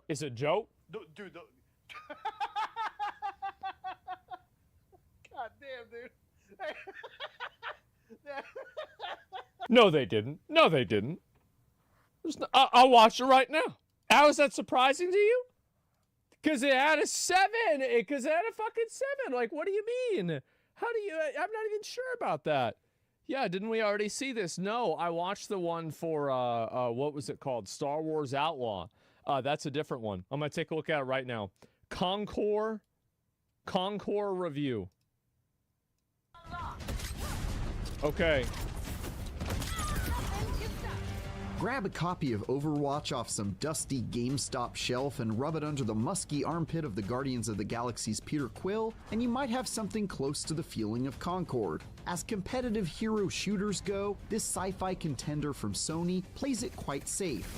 It's a joke? Dude, God damn, dude. No, they didn't. No, they didn't. I'll watch it right now. How is that surprising to you? Because it had a 7. Because it had a fucking 7. Like, what do you mean? How do you... I'm not even sure about that. Yeah, didn't we already see this? No, I watched the one for, what was it called? Star Wars Outlaw. That's a different one. I'm going to take a look at it right now. Concord review. Okay. Grab a copy of Overwatch off some dusty GameStop shelf and rub it under the musky armpit of the Guardians of the Galaxy's Peter Quill, and you might have something close to the feeling of Concord. As competitive hero shooters go, this sci-fi contender from Sony plays it quite safe.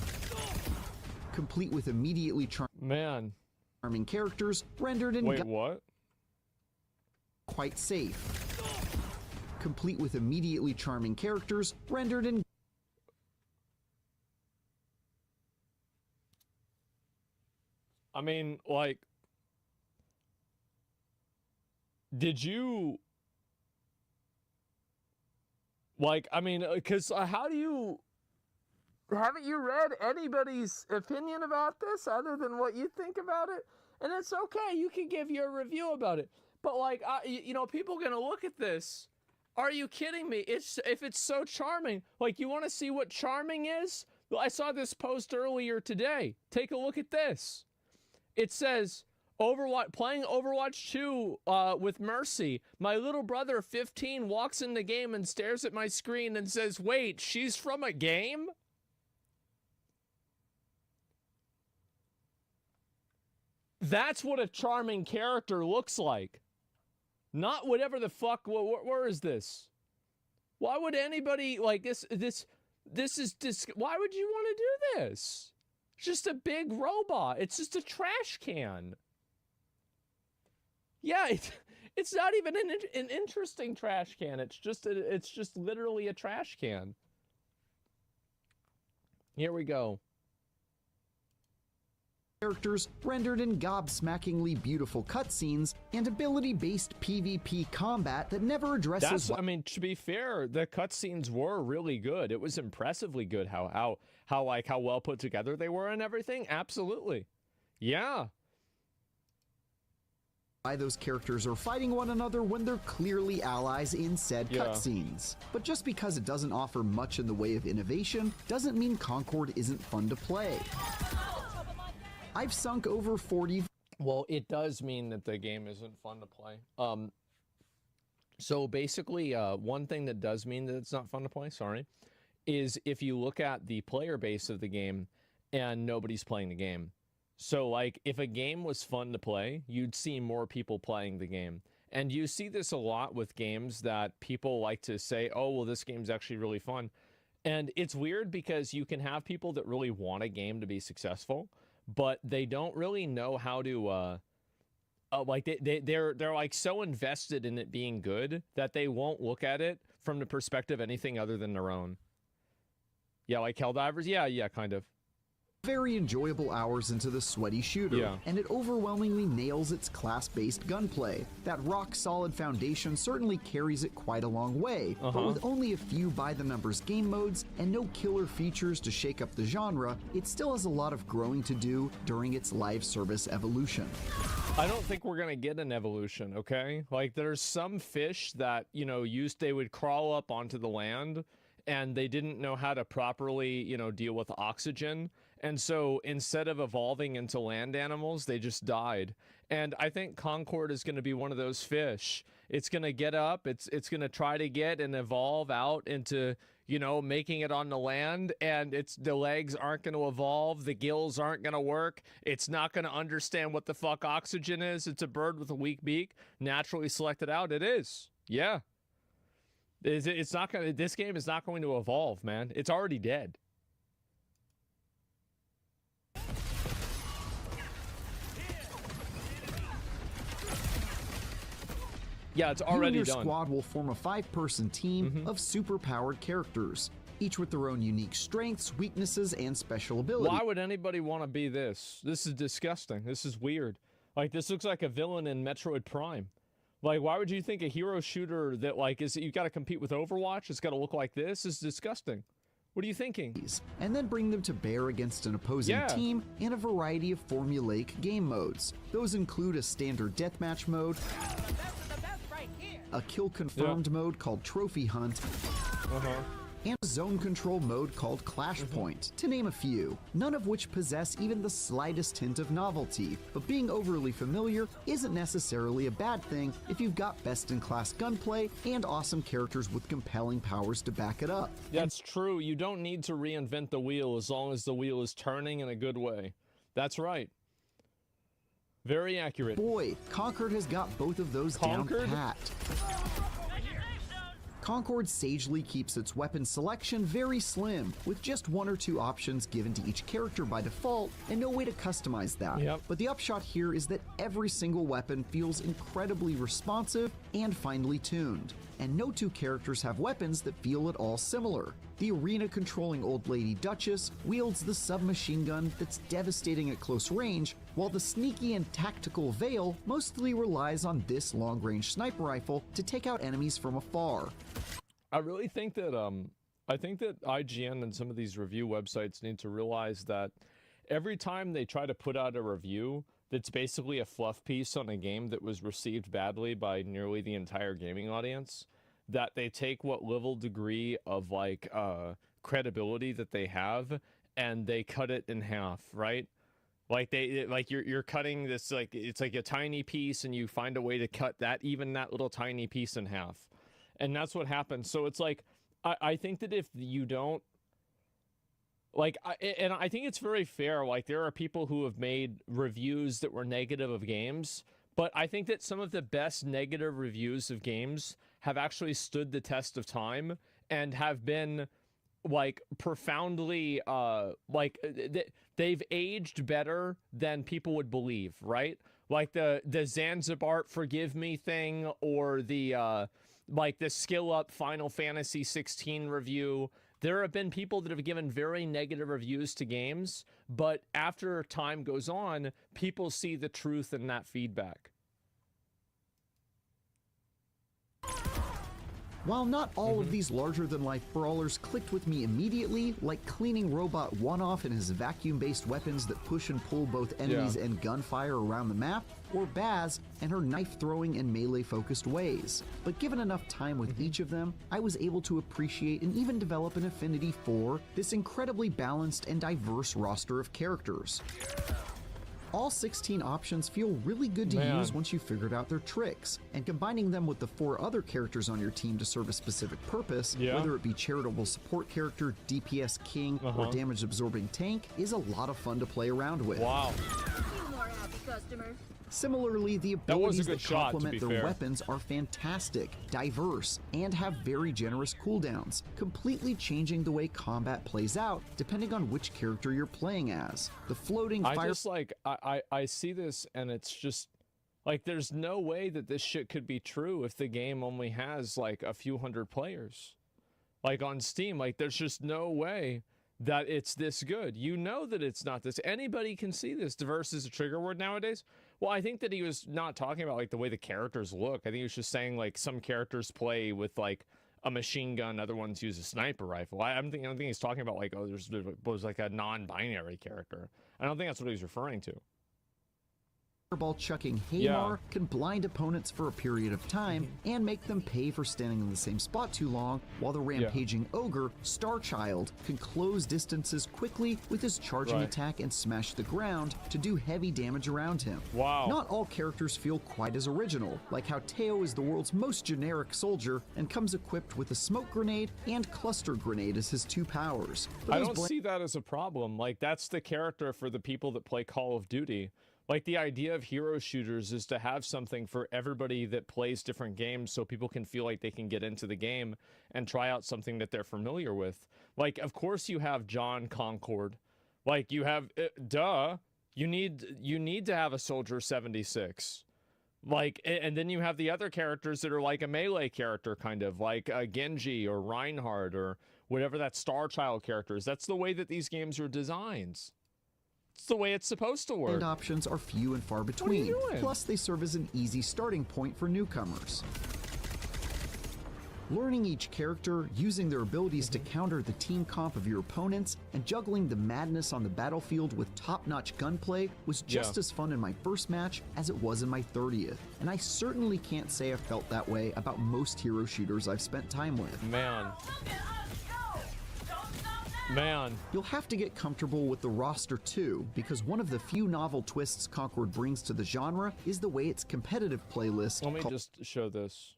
Complete with immediately charming characters rendered in... Wait, what? Quite safe. Complete with immediately charming characters rendered in... I mean, like, did you, like, I mean, because haven't you read anybody's opinion about this other than what you think about it? And it's okay, you can give your review about it. But, like, you know, people are going to look at this. Are you kidding me? If it's so charming, like, you want to see what charming is? Well, I saw this post earlier today. Take a look at this. It says, playing Overwatch 2 with Mercy. My little brother, 15, walks in the game and stares at my screen and says, wait, she's from a game? That's what a charming character looks like. Not whatever the fuck, where is this? Why would anybody, like, this is, why would you want to do this? It's just a big robot. It's just a trash can. Yeah, it's not even an interesting trash can. It's just literally a trash can. Here we go. Characters rendered in gobsmackingly beautiful cutscenes and ability-based PvP combat that never addresses... I mean, to be fair, the cutscenes were really good. It was impressively good how well put together they were and everything. Absolutely. Yeah. Why those characters are fighting one another when they're clearly allies in said cutscenes. But just because it doesn't offer much in the way of innovation doesn't mean Concord isn't fun to play. I've sunk over 40... Well, it does mean that the game isn't fun to play. So basically, one thing that does mean that it's not fun to play, is if you look at the player base of the game and nobody's playing the game. So, like, if a game was fun to play, you'd see more people playing the game. And you see this a lot with games that people like to say, oh, well, this game's actually really fun. And it's weird because you can have people that really want a game to be successful, but they don't really know how to, like, they're like so invested in it being good that they won't look at it from the perspective of anything other than their own. Yeah, like Helldivers? Yeah, kind of. Very enjoyable hours into the sweaty shooter, and it overwhelmingly nails its class-based gunplay. That rock-solid foundation certainly carries it quite a long way, but with only a few by-the-numbers game modes and no killer features to shake up the genre, it still has a lot of growing to do during its live service evolution. I don't think we're gonna get an evolution, okay? Like, there's some fish that, you know, they would crawl up onto the land, and they didn't know how to properly, you know, deal with oxygen. And so instead of evolving into land animals, they just died. And I think Concord is going to be one of those fish. It's going to get up. It's going to try to get and evolve out into, you know, making it on the land. And the legs aren't going to evolve. The gills aren't going to work. It's not going to understand what the fuck oxygen is. It's a bird with a weak beak. Naturally selected out. It is. Yeah. It's not going to, this game is not going to evolve, man. It's already dead. Yeah, it's already done. Your squad will form a 5-person team of super-powered characters. each with their own unique strengths, weaknesses, and special abilities. Why would anybody want to be this? This is disgusting. This is weird. Like, this looks like a villain in Metroid Prime. Like, why would you think a hero shooter that, like, you got to compete with Overwatch? It's got to look like this? Is disgusting. What are you thinking? And then bring them to bear against an opposing team in a variety of formulaic game modes. Those include a standard deathmatch mode, a kill confirmed mode called Trophy Hunt, and a zone control mode called Clash Point, to name a few, none of which possess even the slightest hint of novelty. But being overly familiar isn't necessarily a bad thing if you've got best-in-class gunplay and awesome characters with compelling powers to back it up. That's true. You don't need to reinvent the wheel as long as the wheel is turning in a good way. That's right. Very accurate. Boy, Concord has got both of those down pat. Concord sagely keeps its weapon selection very slim, with just 1 or 2 options given to each character by default, and no way to customize that. But the upshot here is that every single weapon feels incredibly responsive and finely tuned, and no 2 characters have weapons that feel at all similar. The arena-controlling Old Lady Duchess wields the submachine gun that's devastating at close range, while the sneaky and tactical Vale mostly relies on this long-range sniper rifle to take out enemies from afar. I really think that IGN and some of these review websites need to realize that every time they try to put out a review that's basically a fluff piece on a game that was received badly by nearly the entire gaming audience, that they take what little degree of credibility that they have and they cut it in half, right? Like you're cutting this, like it's like a tiny piece and you find a way to cut that little tiny piece in half. And that's what happens. So it's like, I think that if you don't, and I think it's very fair, like there are people who have made reviews that were negative of games, but I think that some of the best negative reviews of games have actually stood the test of time and have been profoundly they've aged better than people would believe, right? Like the Zanzibar Forgive Me thing, or the Skill Up Final Fantasy 16 review. There have been people that have given very negative reviews to games, but after time goes on, people see the truth in that feedback. While not all of these larger-than-life brawlers clicked with me immediately, like Cleaning Robot One-Off and his vacuum-based weapons that push and pull both enemies and gunfire around the map, or Baz and her knife-throwing and melee-focused ways. But given enough time with each of them, I was able to appreciate and even develop an affinity for this incredibly balanced and diverse roster of characters. All 16 options feel really good to use once you've figured out their tricks, and combining them with the 4 other characters on your team to serve a specific purpose, whether it be charitable support character, DPS king, or damage absorbing tank, is a lot of fun to play around with. Wow. Similarly, the abilities that complement their weapons are fantastic, diverse, and have very generous cooldowns, completely changing the way combat plays out depending on which character you're playing as. The floating fire... I see this and it's just, there's no way that this shit could be true if the game only has, a few hundred players. On Steam, there's just no way that it's this good. You know that it's not this. Anybody can see this. Diverse is a trigger word nowadays. Well, I think that he was not talking about the way the characters look. I think he was just saying some characters play with a machine gun, other ones use a sniper rifle. I don't think he's talking about there's a non-binary character. I don't think that's what he was referring to. Fireball chucking Haymar can blind opponents for a period of time and make them pay for standing in the same spot too long, while the rampaging ogre, Starchild, can close distances quickly with his charging attack and smash the ground to do heavy damage around him. Wow. Not all characters feel quite as original, like how Teo is the world's most generic soldier and comes equipped with a smoke grenade and cluster grenade as his 2 powers. I don't see that as a problem. That's the character for the people that play Call of Duty. The idea of hero shooters is to have something for everybody that plays different games so people can feel like they can get into the game and try out something that they're familiar with. Of course you have John Concord. You have, you need to have a Soldier 76. Like, and then you have the other characters that are like a melee character, kind of like Genji or Reinhardt or whatever that Star Child character is. That's the way that these games are designed. It's the way it's supposed to work. And options are few and far between. What are you doing? Plus, they serve as an easy starting point for newcomers. Learning each character, using their abilities to counter the team comp of your opponents, and juggling the madness on the battlefield with top-notch gunplay was just as fun in my first match as it was in my 30th. And I certainly can't say I've felt that way about most hero shooters I've spent time with. Man. You'll have to get comfortable with the roster too, because one of the few novel twists Concord brings to the genre is the way its competitive playlist... Let me just show this.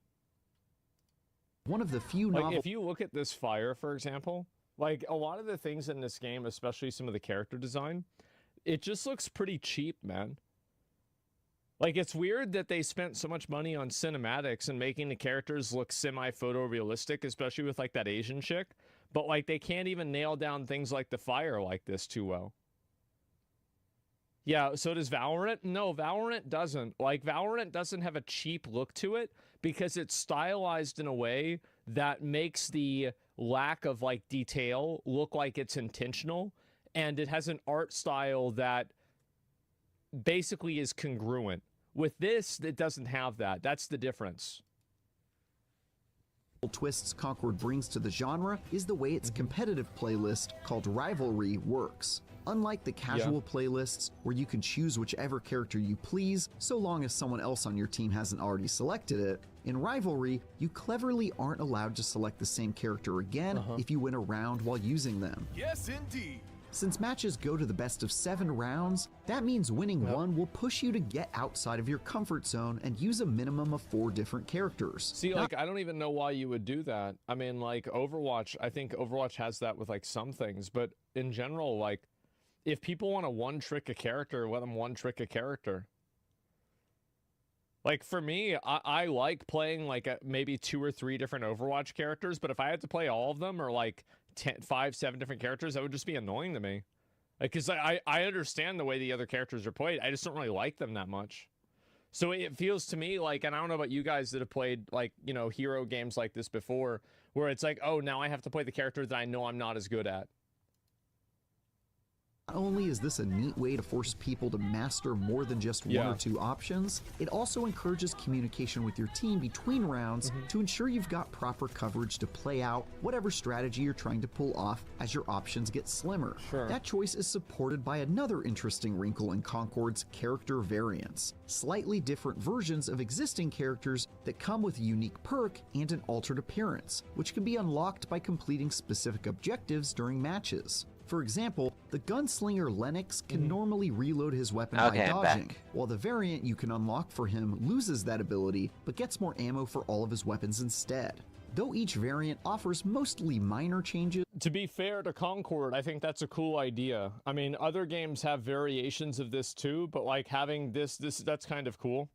One of the few like, if you look at this fire, for example, like a lot of the things in this game, especially some of the character design, it just looks pretty cheap, man. Like, it's weird that they spent so much money on cinematics and making the characters look semi-photorealistic, especially with like that Asian chick, but like they can't even nail down things like the fire like this too well. Yeah, so does Valorant? No, Valorant doesn't. Like, Valorant doesn't have a cheap look to it because it's stylized in a way that makes the lack of, like, detail look like it's intentional, and it has an art style that basically is congruent. With this, it doesn't have that. That's the difference. Twists Concord brings to the genre is the way its competitive playlist, called Rivalry, works. Unlike the casual playlists, where you can choose whichever character you please, so long as someone else on your team hasn't already selected it, in Rivalry, you cleverly aren't allowed to select the same character again if you win a round while using them. Yes, indeed. Since matches go to the best of 7 rounds, that means winning one will push you to get outside of your comfort zone and use a minimum of 4 different characters. See, like, I don't even know why you would do that. I mean, like, Overwatch, I think Overwatch has that with, like, some things, but in general, like, if people want to one-trick a character, let them one-trick a character. Like, for me, I like playing, like, maybe 2 or 3 different Overwatch characters, but if I had to play all of them, or, like, 5, 7 different characters, that would just be annoying to me. Like, because I understand the way the other characters are played, I just don't really like them that much. So it feels to me like, and I don't know about you guys that have played, like, you know, hero games like this before, where it's like, oh, now I have to play the character that I know I'm not as good at. Not only is this a neat way to force people to master more than just 1 or 2 options, it also encourages communication with your team between rounds to ensure you've got proper coverage to play out whatever strategy you're trying to pull off as your options get slimmer. That choice is supported by another interesting wrinkle in Concord's character variants, slightly different versions of existing characters that come with a unique perk and an altered appearance, which can be unlocked by completing specific objectives during matches. For example, the gunslinger Lennox can normally reload his weapon by dodging, while the variant you can unlock for him loses that ability, but gets more ammo for all of his weapons instead. Though each variant offers mostly minor changes. To be fair to Concord, I think that's a cool idea. I mean, other games have variations of this too, but like having this that's kind of cool.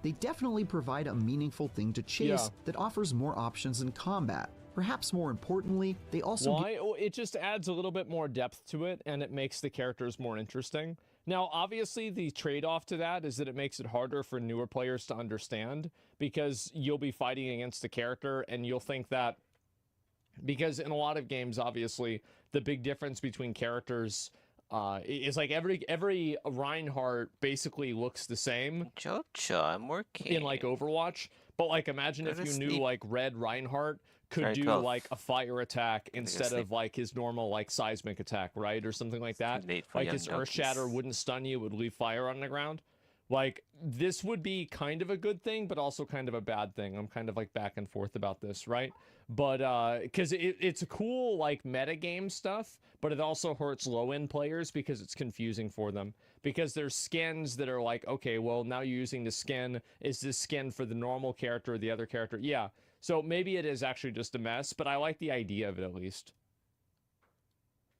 They definitely provide a meaningful thing to chase that offers more options in combat. Perhaps more importantly, they also it just adds a little bit more depth to it, and it makes the characters more interesting. Now, obviously, the trade-off to that is that it makes it harder for newer players to understand, because you'll be fighting against a character, and you'll think that, because in a lot of games, obviously, the big difference between characters is like every Reinhardt basically looks the same. I'm working. In like Overwatch, but like imagine if you knew like Red Reinhardt could do like a fire attack instead of like his normal like seismic attack, right? Or something like that. Like his Earth Shatter wouldn't stun you, it would leave fire on the ground. Like, this would be kind of a good thing, but also kind of a bad thing. I'm kind of like back and forth about this, right? But because it's a cool like metagame stuff, but it also hurts low-end players because it's confusing for them. Because there's skins that are like, okay, well, now you're using the skin. Is this skin for the normal character or the other character? Yeah. So maybe it is actually just a mess, but I like the idea of it at least.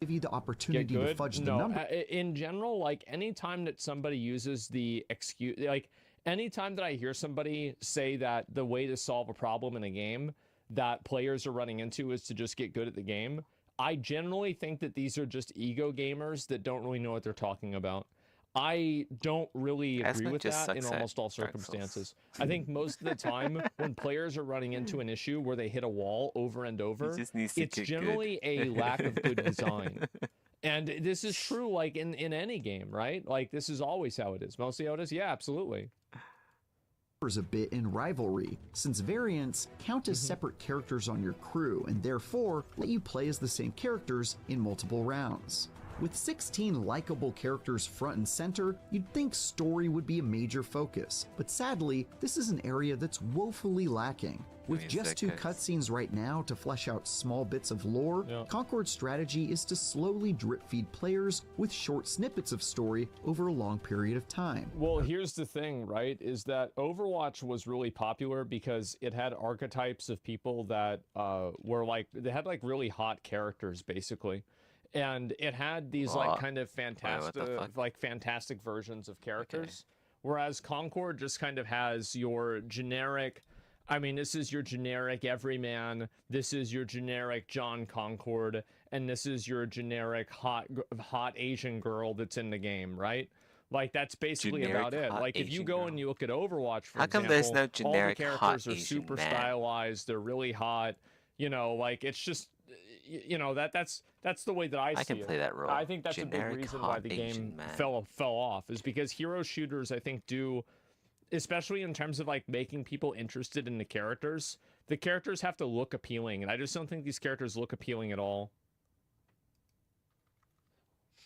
Give you the opportunity to fudge the number. In general, like anytime that somebody uses the excuse, like anytime that I hear somebody say that the way to solve a problem in a game that players are running into is to just get good at the game, I generally think that these are just ego gamers that don't really know what they're talking about. I don't really agree Asmund with just that in sucks at almost all Dark Souls. circumstances. I think most of the time when players are running into an issue where they hit a wall over and over, just needs to it's get generally good. a lack of good design. And this is true like in any game, right? Like this is always how it is. Mostly how it is? Yeah, absolutely. A bit in Rivalry, since variants count as separate characters on your crew and therefore let you play as the same characters in multiple rounds. With 16 likable characters front and center, you'd think story would be a major focus, but sadly, this is an area that's woefully lacking. With just 2 cutscenes right now to flesh out small bits of lore, Concord's strategy is to slowly drip-feed players with short snippets of story over a long period of time. Well, here's the thing, right, is that Overwatch was really popular because it had archetypes of people that were like, they had like really hot characters, basically. And it had these like kind of fantastic versions of characters, whereas Concord just kind of has your generic, I mean, this is your generic everyman, this is your generic John Concord, and this is your generic hot Asian girl that's in the game, right? Like that's basically about it. Like if you go and you look at Overwatch, for example, come there's no generic all the hot characters are Asian super man? Stylized, they're really hot, you know, like it's just, you know, that's the way that I see it. I can play that role. I think that's a big Generic reason why hot the Asian game man. fell off, is because hero shooters, I think, do, especially in terms of like making people interested in the characters have to look appealing, and I just don't think these characters look appealing at all.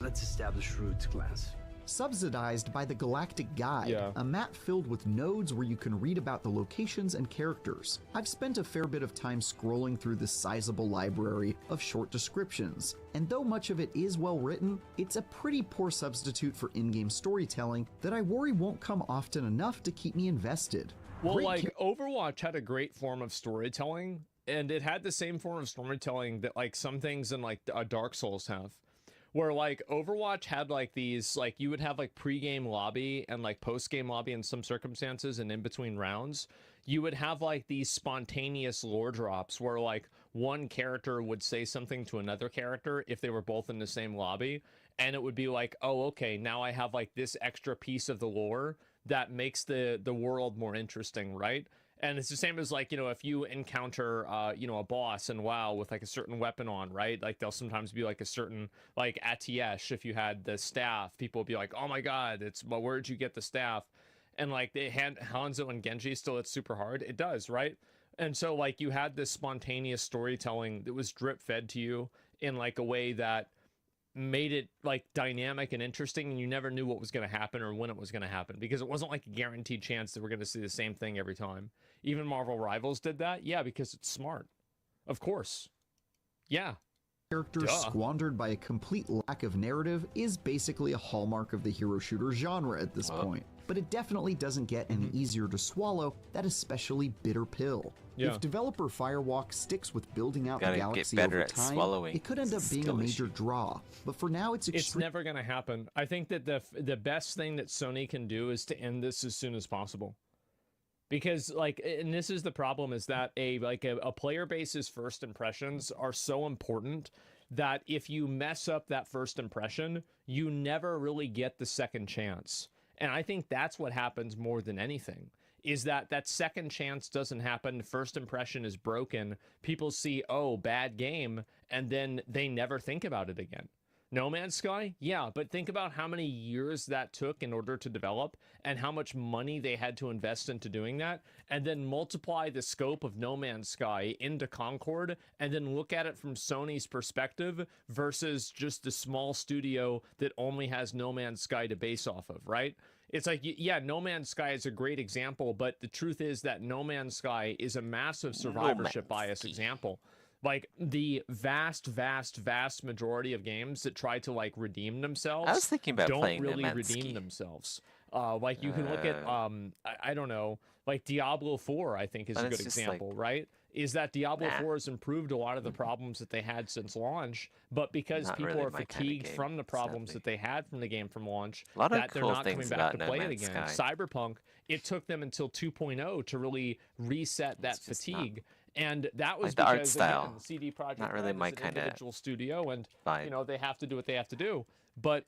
Let's establish roots, class. Subsidized by the Galactic Guide, a map filled with nodes where you can read about the locations and characters. I've spent a fair bit of time scrolling through this sizable library of short descriptions, and though much of it is well written, it's a pretty poor substitute for in-game storytelling that I worry won't come often enough to keep me invested. Well, like Overwatch had a great form of storytelling, and it had the same form of storytelling that like some things in like Dark Souls have. Where like Overwatch had like these, like you would have like pre-game lobby and like post-game lobby in some circumstances, and in between rounds you would have like these spontaneous lore drops where like one character would say something to another character if they were both in the same lobby, and it would be like, oh okay, now I have like this extra piece of the lore that makes the world more interesting, right? And it's the same as like, you know, if you encounter, you know, a boss in WoW with like a certain weapon on, right? Like there'll sometimes be like a certain, like Atiesh, if you had the staff, people would be like, oh my God, well, where'd you get the staff? And like they had Hanzo and Genji still, it's super hard. It does, right? And so like you had this spontaneous storytelling that was drip fed to you in like a way that made it like dynamic and interesting, and you never knew what was going to happen or when it was going to happen, because it wasn't like a guaranteed chance that we're going to see the same thing every time. Even Marvel Rivals did that, yeah, because it's smart, of course. Yeah, characters squandered by a complete lack of narrative is basically a hallmark of the hero shooter genre at this point, but it definitely doesn't get any easier to swallow that especially bitter pill. If developer Firewalk sticks with building out the galaxy over time, it could end up being a major draw. But for now, it's never going to happen. I think that the best thing that Sony can do is to end this as soon as possible. Because like, and this is the problem, is that a player base's first impressions are so important that if you mess up that first impression, you never really get the second chance. And I think that's what happens more than anything, is that second chance doesn't happen. First impression is broken. People see, oh, bad game, and then they never think about it again. No Man's Sky? Yeah, but think about how many years that took in order to develop, and how much money they had to invest into doing that, and then multiply the scope of No Man's Sky into Concord, and then look at it from Sony's perspective versus just the small studio that only has No Man's Sky to base off of, right? It's like, yeah, No Man's Sky is a great example, but the truth is that No Man's Sky is a massive survivorship bias example. Like the vast majority of games that try to like redeem themselves, I was thinking about don't playing really No Man's redeem Sky. themselves. Like you can look at I don't know, like Diablo 4, I think is a good example, right? Is that Diablo 4 has improved a lot of the problems that they had since launch, but because Not people really are my kinda fatigued game, from the problems that they had from the game from launch, A lot of that they're cool not coming things back to about No play it Man's again. Sky. Cyberpunk, it took them until 2.0 to really reset that fatigue. And that was Like the art because style, again, CD Projekt not really Red my is an kinda individual studio, and vibe. you know they have to do what they have to do. But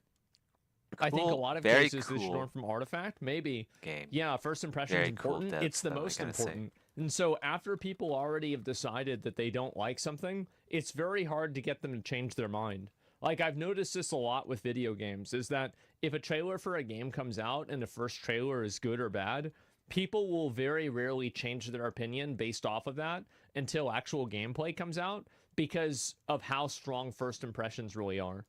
I think a Cool, lot of very cases they should cool learn from Artifact. Maybe. game. Yeah, first impression is Very cool important. depth, It's the though, I most gotta say. important. And so after people already have decided that they don't like something, it's very hard to get them to change their mind. Like, I've noticed this a lot with video games, is that if a trailer for a game comes out and the first trailer is good or bad, people will very rarely change their opinion based off of that until actual gameplay comes out because of how strong first impressions really are.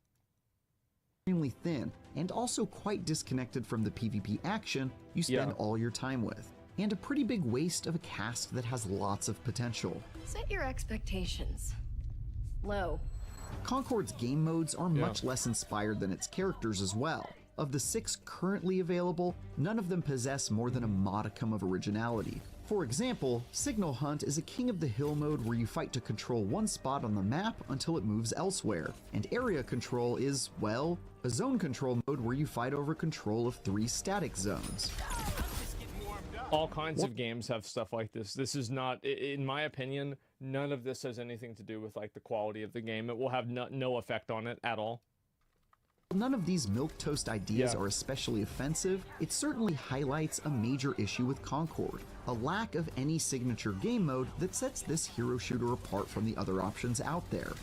Extremely thin, and also quite disconnected from the PvP action you spend all your time with. And a pretty big waste of a cast that has lots of potential. Set your expectations low. Concord's game modes are much less inspired than its characters as well. Of the 6 currently available, none of them possess more than a modicum of originality. For example, Signal Hunt is a King of the Hill mode where you fight to control one spot on the map until it moves elsewhere, and Area Control is, well, a zone control mode where you fight over control of 3 static zones. All kinds of games have stuff like this. This is not, in my opinion, none of this has anything to do with like the quality of the game. It will have no effect on it at all. None of these milquetoast ideas are especially offensive. It certainly highlights a major issue with Concord, a lack of any signature game mode that sets this hero shooter apart from the other options out there.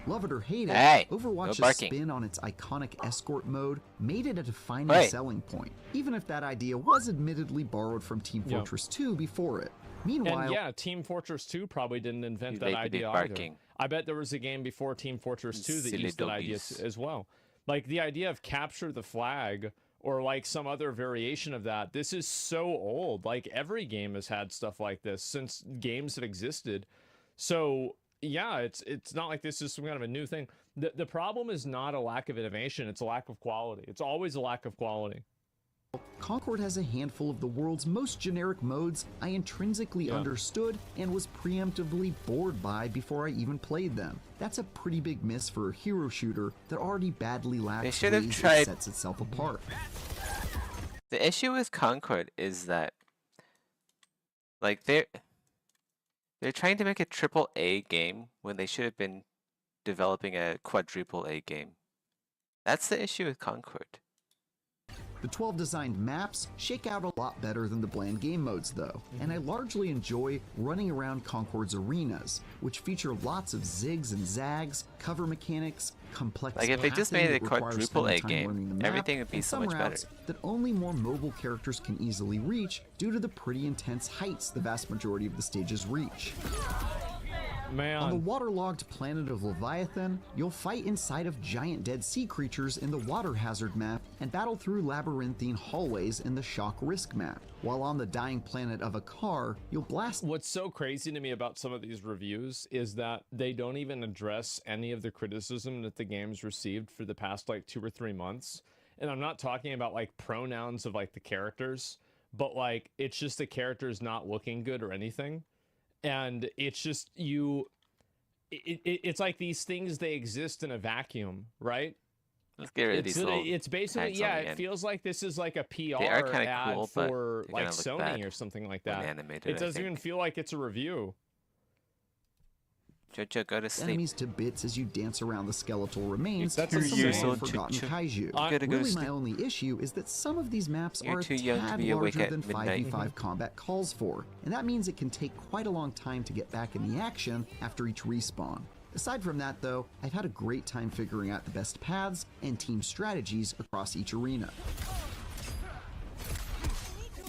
Love it or hate it, Overwatch's spin on its iconic escort mode made it a defining selling point, even if that idea was admittedly borrowed from Team Fortress 2 before it. Meanwhile, and yeah, Team Fortress 2 probably didn't invent that idea either. I bet there was a game before Team Fortress 2 that used that idea as well. Like the idea of capture the flag or like some other variation of that. This is so old. Like every game has had stuff like this since games have existed. So yeah, it's not like this is some kind of a new thing. The problem is not a lack of innovation, it's a lack of quality. It's always a lack of quality. Concord has a handful of the world's most generic modes I intrinsically understood and was preemptively bored by before I even played them. That's a pretty big miss for a hero shooter that already badly lacks ways it sets itself apart. The issue with Concord is that, like, they're trying to make a triple A game when they should have been developing a quadruple A game. That's the issue with Concord. The 12 designed maps shake out a lot better than the bland game modes though, and I largely enjoy running around Concord's arenas, which feature lots of zigs and zags, cover mechanics, complex like if they just made pathing a that requires quadruple A spending time learning the game, map, everything would be and so some much routes better. that only more mobile characters can easily reach due to the pretty intense heights the vast majority of the stages reach. Man. On the waterlogged planet of Leviathan, you'll fight inside of giant dead sea creatures in the water hazard map and battle through labyrinthine hallways in the shock risk map. While on the dying planet of Akar, you'll blast. What's so crazy to me about some of these reviews is that they don't even address any of the criticism that the game's received for the past like 2 or 3 months. And I'm not talking about like pronouns of like the characters, but like it's just the characters not looking good or anything. And it's just it's like these things, they exist in a vacuum, right? Let's get rid of these little it's basically, yeah, it feels like this is like a PR ad cool, for like Sony or something like that. It doesn't even feel like it's a review. Jojo, go to sleep. Enemies to bits as you dance around the skeletal remains That's of a some years old old, forgotten kaiju. Gotta go to Really, my sleep. only issue is that some of these maps You're are a too young to tad be awake larger at than midnight. 5v5 combat calls for, and that means it can take quite a long time to get back in the action after each respawn. Aside from that though, I've had a great time figuring out the best paths and team strategies across each arena.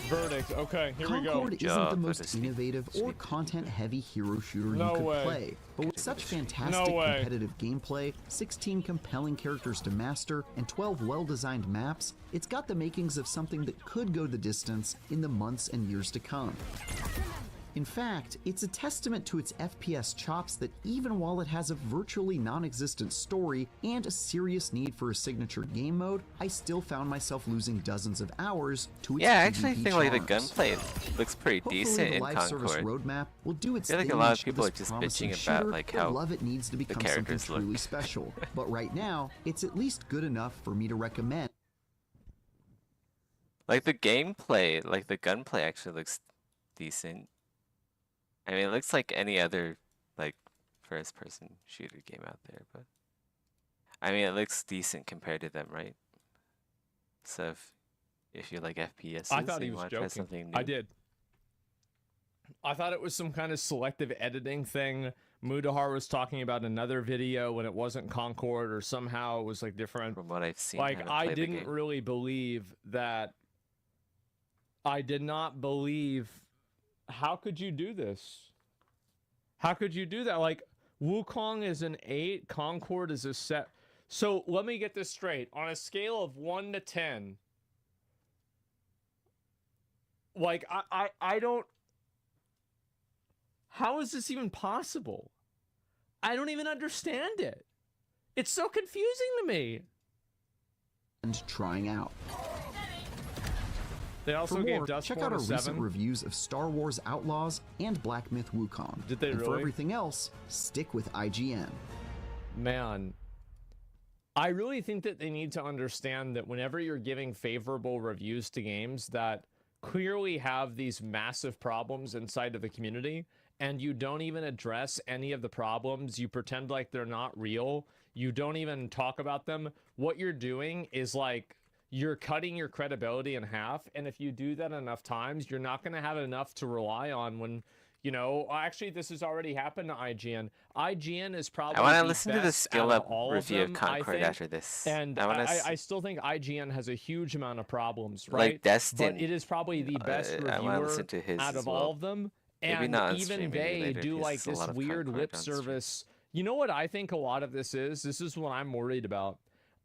Verdict. Okay, here Concord we go. isn't the most innovative or content-heavy hero shooter you could play, but with such fantastic competitive gameplay, 16 compelling characters to master, and 12 well-designed maps, it's got the makings of something that could go the distance in the months and years to come. In fact, it's a testament to its FPS chops that even while it has a virtually non-existent story and a serious need for a signature game mode, I still found myself losing dozens of hours to its Yeah, I actually PvP think like the charms. gunplay looks pretty Hopefully decent the in live service Concord. roadmap will do its I feel like thing a lot and of show people are this just promising bitching about shooter like that how love it needs to the become something characters truly look. special. But right now, it's at least good enough for me to recommend. Like the gameplay, like the gunplay actually looks decent. I mean, it looks like any other like first-person shooter game out there, but I mean, it looks decent compared to them, right? So if you like FPSs, I thought and he you was want to try joking. something new. I did. I thought it was some kind of selective editing thing. Mudahar was talking about another video when it wasn't Concord, or somehow it was like different. From what I've seen, Like, haven't I played the didn't game. really believe that. I did not believe. How could you do this? How could you do that? Like, Wukong is an 8, Concord is a set. So let me get this straight. On a scale of 1 to 10, like, I don't. How is this even possible? I don't even understand it. It's so confusing to me. And trying out. They also For gave more, check out Dustborn our a recent 7. reviews of Star Wars Outlaws and Black Myth Wukong. Did they and for really? everything else, stick with IGN. Man, I really think that they need to understand that whenever you're giving favorable reviews to games that clearly have these massive problems inside of the community, and you don't even address any of the problems, you pretend like they're not real, you don't even talk about them, what you're doing is like, you're cutting your credibility in half, and if you do that enough times, you're not going to have enough to rely on when, you know, actually this has already happened to IGN. IGN is probably I want to the listen to the best skill out of up all review of of them, I Concord think. after this. And I want to I still think IGN has a huge amount of problems, like right? Destin. But it is probably the best I want to reviewer listen to his out as of well. all of them. Maybe And not on even stream, maybe they later, do because like there's a this lot of weird Concord lip on stream. service. You know what I think a lot of this is? This is what I'm worried about.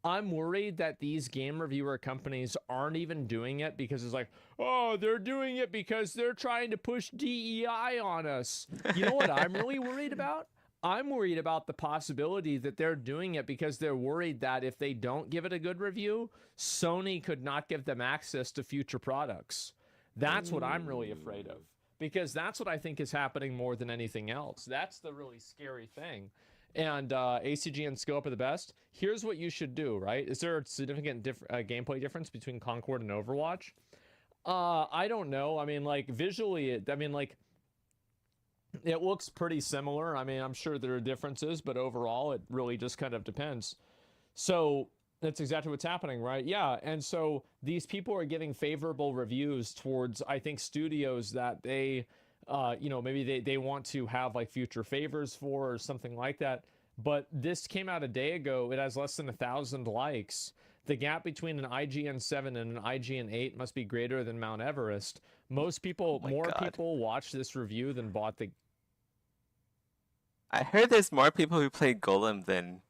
I'm worried that these game reviewer companies aren't even doing it because it's like, oh, they're doing it because they're trying to push DEI on us. You know what I'm really worried about? I'm worried about the possibility that they're doing it because they're worried that if they don't give it a good review, Sony could not give them access to future products. That's what I'm really afraid of, because that's what I think is happening more than anything else. That's the really scary thing. And ACG and Scope are the best. Here's what you should do, right? Is there a significant gameplay difference between Concord and Overwatch? I don't know. I mean, like, visually, it looks pretty similar. I mean, I'm sure there are differences, but overall, it really just kind of depends. So that's exactly what's happening, right? Yeah, and so these people are giving favorable reviews towards, I think, studios that they... you know, maybe they want to have like future favors for or something like that. But this came out a day ago. It has less than 1,000 likes. The gap between an IGN 7 and an IGN 8 must be greater than Mount Everest. Most people, more people watched this review than bought the... I heard there's more people who played Golem than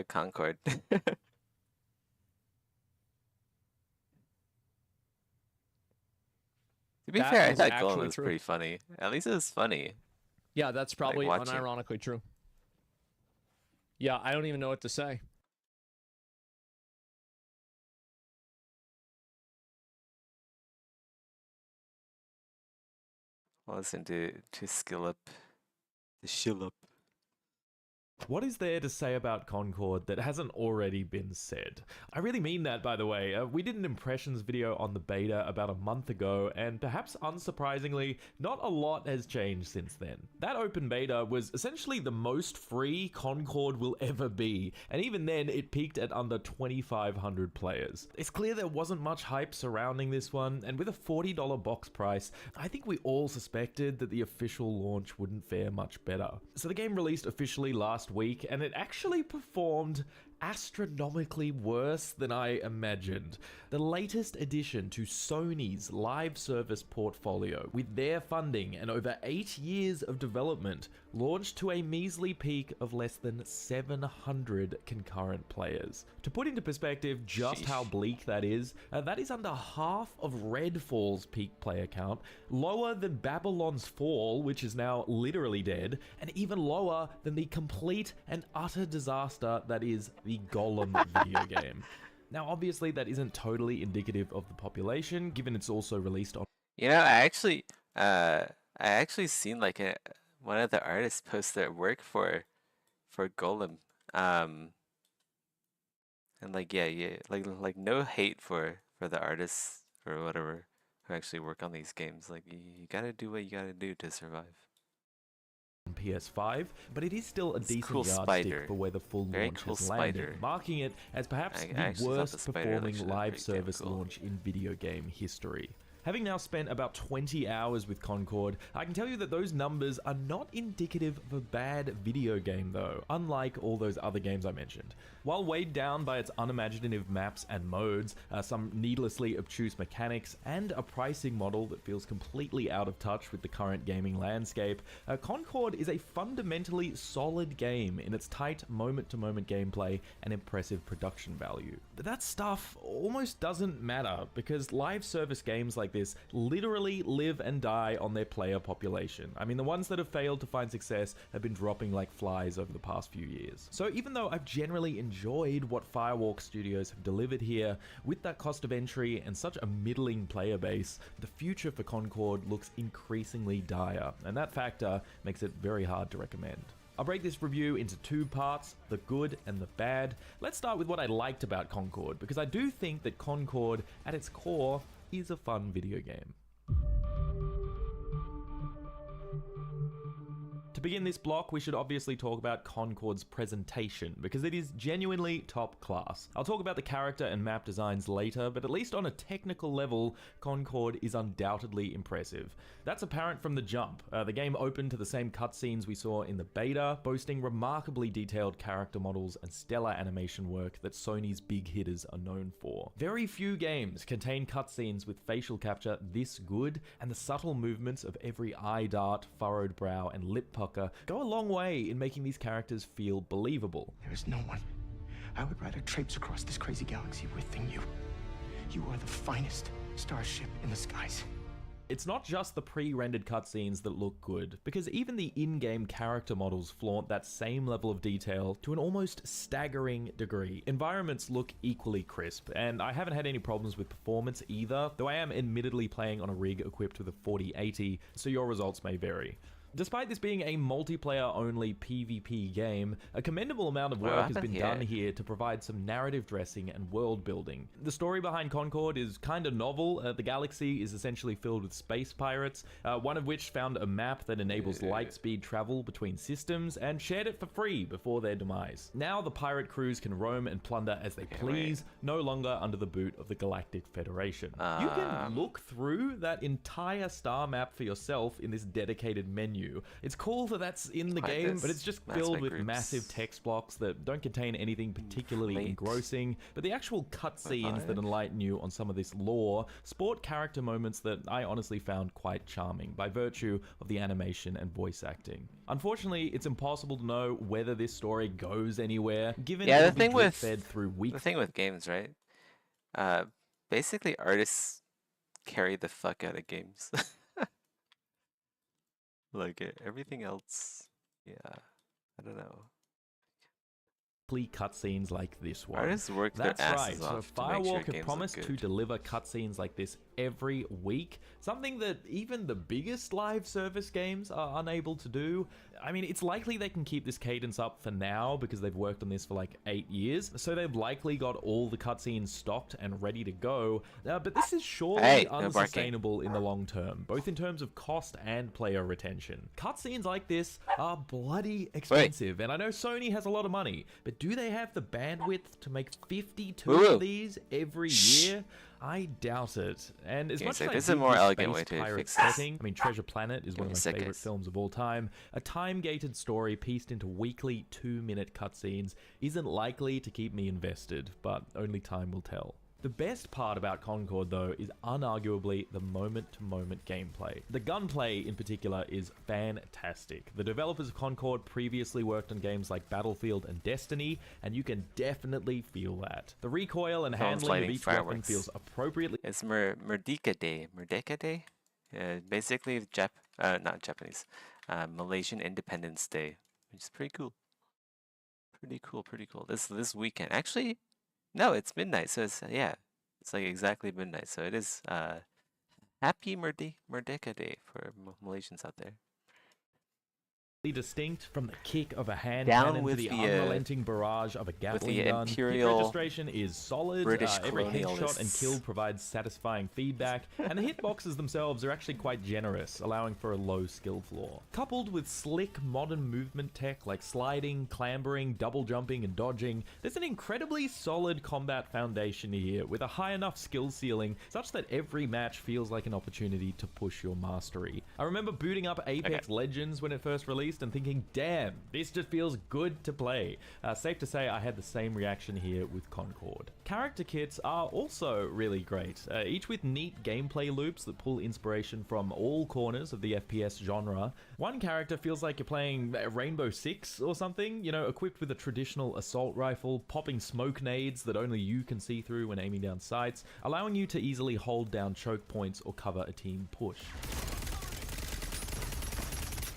Concord. To be fair, I thought Golem was pretty funny. At least it was funny. Yeah, that's probably like watching. unironically true. Yeah, I don't even know what to say. I'll listen to Skill Up. The Shill Up. What is there to say about Concord that hasn't already been said? I really mean that, by the way. We did an impressions video on the beta about a month ago, and perhaps unsurprisingly, not a lot has changed since then. That open beta was essentially the most free Concord will ever be, and even then it peaked at under 2,500 players. It's clear there wasn't much hype surrounding this one, and with a $40 box price, I think we all suspected that the official launch wouldn't fare much better. So the game released officially last week, and it actually performed astronomically worse than I imagined. The latest addition to Sony's live service portfolio, with their funding and over 8 years of development, launched to a measly peak of less than 700 concurrent players. To put into perspective just how bleak that is under half of Redfall's peak player count, lower than Babylon's Fall, which is now literally dead, and even lower than the complete and utter disaster that is the Golem video game. Now, obviously, that isn't totally indicative of the population, given it's also released on... You know, I actually seen like one of the artists post their work for Golem, and like yeah, like no hate for the artists or whatever who actually work on these games. Like you gotta do what you gotta do to survive. on PS5, but it is still a decent cool yardstick spider. for where the full Very launch cool has landed, spider. marking it as perhaps I the actually thought the worst spider performing looked live pretty damn service cool. launch in video game history. Having now spent about 20 hours with Concord, I can tell you that those numbers are not indicative of a bad video game though, unlike all those other games I mentioned. While weighed down by its unimaginative maps and modes, some needlessly obtuse mechanics, and a pricing model that feels completely out of touch with the current gaming landscape, Concord is a fundamentally solid game in its tight moment-to-moment gameplay and impressive production value. But that stuff almost doesn't matter, because live service games like this literally live and die on their player population. I mean, the ones that have failed to find success have been dropping like flies over the past few years. So even though I've generally enjoyed what Firewalk Studios have delivered here, with that cost of entry and such a middling player base, the future for Concord looks increasingly dire, and that factor makes it very hard to recommend. I'll break this review into two parts, the good and the bad. Let's start with what I liked about Concord, because I do think that Concord, at its core, is a fun video game. To begin this block, we should obviously talk about Concord's presentation, because it is genuinely top class. I'll talk about the character and map designs later, but at least on a technical level, Concord is undoubtedly impressive. That's apparent from the jump. The game opened to the same cutscenes we saw in the beta, boasting remarkably detailed character models and stellar animation work that Sony's big hitters are known for. Very few games contain cutscenes with facial capture this good, and the subtle movements of every eye dart, furrowed brow, and lip pucker go a long way in making these characters feel believable. There is no one I would rather traipse across this crazy galaxy with than you. You are the finest starship in the skies. It's not just the pre-rendered cutscenes that look good, because even the in-game character models flaunt that same level of detail to an almost staggering degree. Environments look equally crisp, and I haven't had any problems with performance either, though I am admittedly playing on a rig equipped with a 4080, so your results may vary. Despite this being a multiplayer-only PvP game, a commendable amount of work has been done here to provide some narrative dressing and world building. The story behind Concord is kind of novel. The galaxy is essentially filled with space pirates, one of which found a map that enables light-speed travel between systems and shared it for free before their demise. Now the pirate crews can roam and plunder as they please, no longer under the boot of the Galactic Federation. You can look through that entire star map for yourself in this dedicated menu. It's cool that that's in the game, but it's just filled with massive text blocks that don't contain anything particularly engrossing, but the actual cutscenes that enlighten you on some of this lore sport character moments that I honestly found quite charming by virtue of the animation and voice acting. Unfortunately, it's impossible to know whether this story goes anywhere, given the thing with games, right? Basically artists carry the fuck out of games. Like everything else, yeah, I don't know. Cutscenes like this one. Artists work their That's asses right. So off to make sure Firewalk have games promised look to good. deliver cutscenes like this every week, something that even the biggest live service games are unable to do. I mean, it's likely they can keep this cadence up for now because they've worked on this for like 8 years, so they've likely got all the cutscenes stocked and ready to go. But this is surely unsustainable in the long term, both in terms of cost and player retention. Cutscenes like this are bloody expensive, and I know Sony has a lot of money, but do they have the bandwidth to make 52 of these every year? I doubt it. And as much as I this is dig a more this elegant space way to pirate fix this. setting, I mean, Treasure Planet is one of my Sick favorite is. films of all time. A time-gated story pieced into weekly 2-minute cutscenes isn't likely to keep me invested, but only time will tell. The best part about Concord, though, is unarguably the moment-to-moment gameplay. The gunplay, in particular, is fantastic. The developers of Concord previously worked on games like Battlefield and Destiny, and you can definitely feel that. The recoil and handling of each weapon feels appropriately... It's Merdeka Day. Merdeka Day? Basically, not Japanese. Malaysian Independence Day, which is pretty cool. Pretty cool. This weekend. Actually... No, it's midnight, so it's like exactly midnight. So it is happy Merdeka Day for Malaysians out there. distinct from the kick of a hand Down cannon to with the the, unrelenting barrage of a Gatling gun. Hit Imperial registration is solid, British every headshot and colonialists. kill provides satisfying feedback, and the hitboxes themselves are actually quite generous, allowing for a low skill floor. Coupled with slick modern movement tech like sliding, clambering, double jumping and dodging, there's an incredibly solid combat foundation here with a high enough skill ceiling such that every match feels like an opportunity to push your mastery. I remember booting up Apex Legends when it first released and thinking, damn, this just feels good to play. Safe to say I had the same reaction here with Concord. Character kits are also really great, each with neat gameplay loops that pull inspiration from all corners of the FPS genre. One character feels like you're playing Rainbow Six or something, you know, equipped with a traditional assault rifle, popping smoke nades that only you can see through when aiming down sights, allowing you to easily hold down choke points or cover a team push.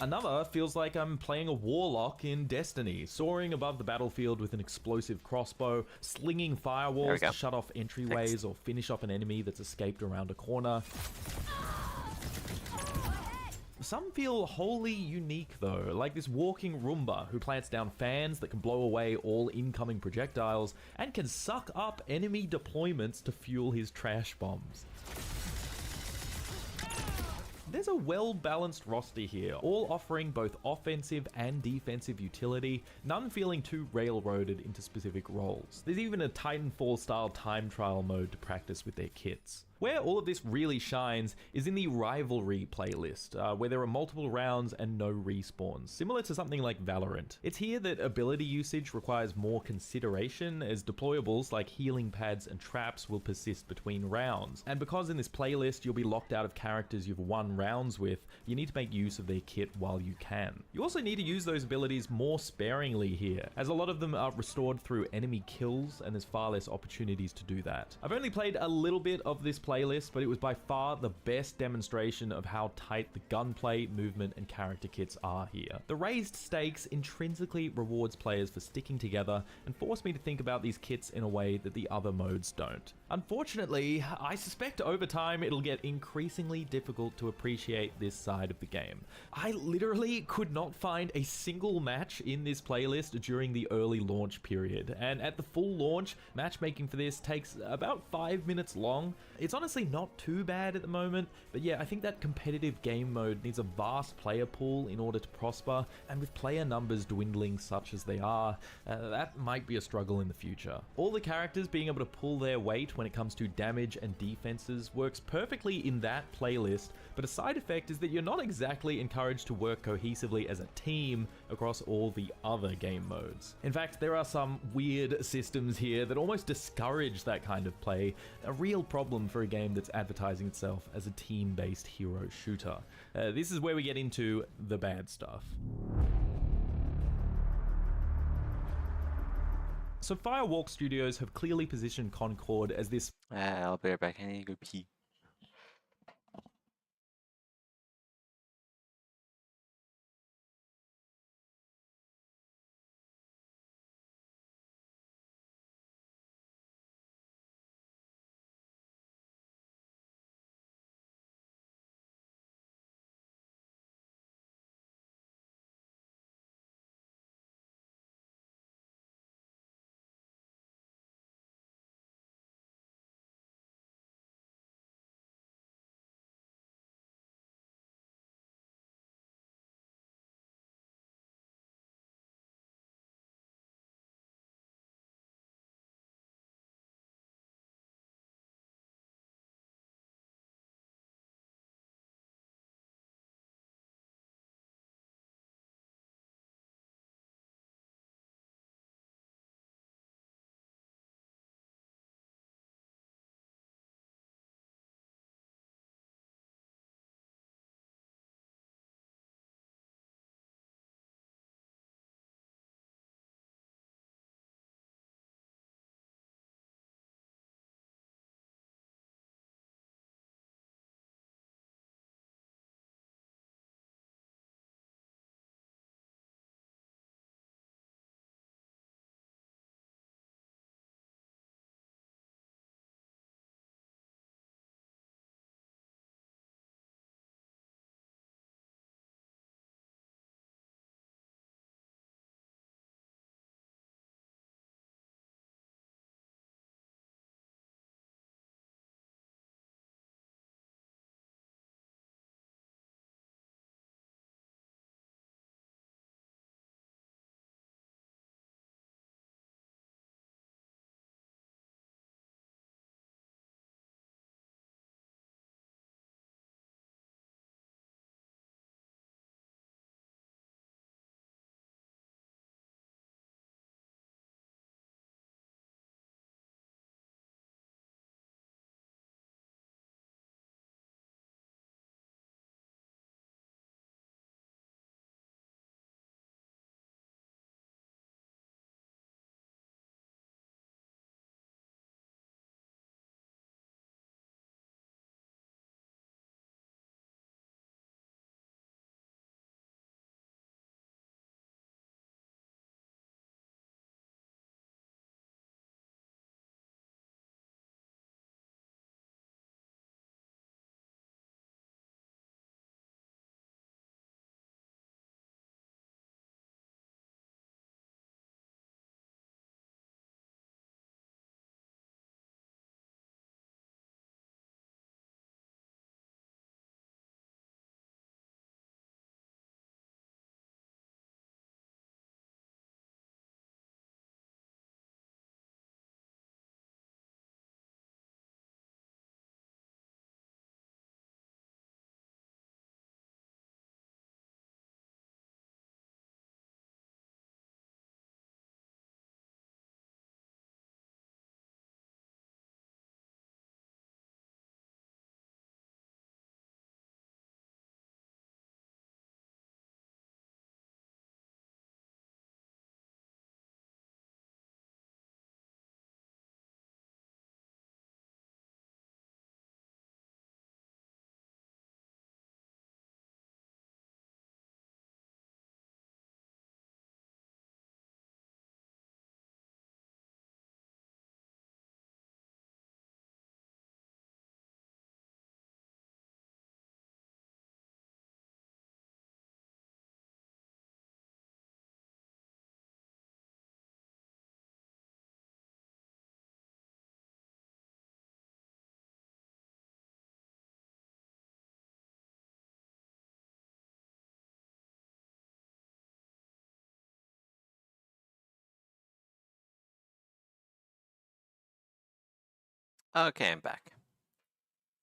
Another feels like I'm playing a warlock in Destiny, soaring above the battlefield with an explosive crossbow, slinging firewalls to shut off entryways or finish off an enemy that's escaped around a corner. Some feel wholly unique though, like this walking Roomba who plants down fans that can blow away all incoming projectiles and can suck up enemy deployments to fuel his trash bombs. There's a well-balanced roster here, all offering both offensive and defensive utility, none feeling too railroaded into specific roles. There's even a Titanfall-style time trial mode to practice with their kits. Where all of this really shines is in the Rivalry playlist, where there are multiple rounds and no respawns, similar to something like Valorant. It's here that ability usage requires more consideration, as deployables like healing pads and traps will persist between rounds. And because in this playlist you'll be locked out of characters you've won rounds with, you need to make use of their kit while you can. You also need to use those abilities more sparingly here, as a lot of them are restored through enemy kills and there's far less opportunities to do that. I've only played a little bit of this playlist, but it was by far the best demonstration of how tight the gunplay, movement, and character kits are here. The raised stakes intrinsically rewards players for sticking together and force me to think about these kits in a way that the other modes don't. Unfortunately, I suspect over time it'll get increasingly difficult to appreciate this side of the game. I literally could not find a single match in this playlist during the early launch period, and at the full launch, matchmaking for this takes about 5 minutes long. It's honestly not too bad at the moment, but yeah, I think that competitive game mode needs a vast player pool in order to prosper, and with player numbers dwindling such as they are, that might be a struggle in the future. All the characters being able to pull their weight when it comes to damage and defenses works perfectly in that playlist, but a side effect is that you're not exactly encouraged to work cohesively as a team across all the other game modes. In fact, there are some weird systems here that almost discourage that kind of play, a real problem for a game that's advertising itself as a team-based hero shooter. This is where we get into the bad stuff. So Firewalk Studios have clearly positioned Concord as this... I'll be right back, I need to go pee. Okay, I'm back.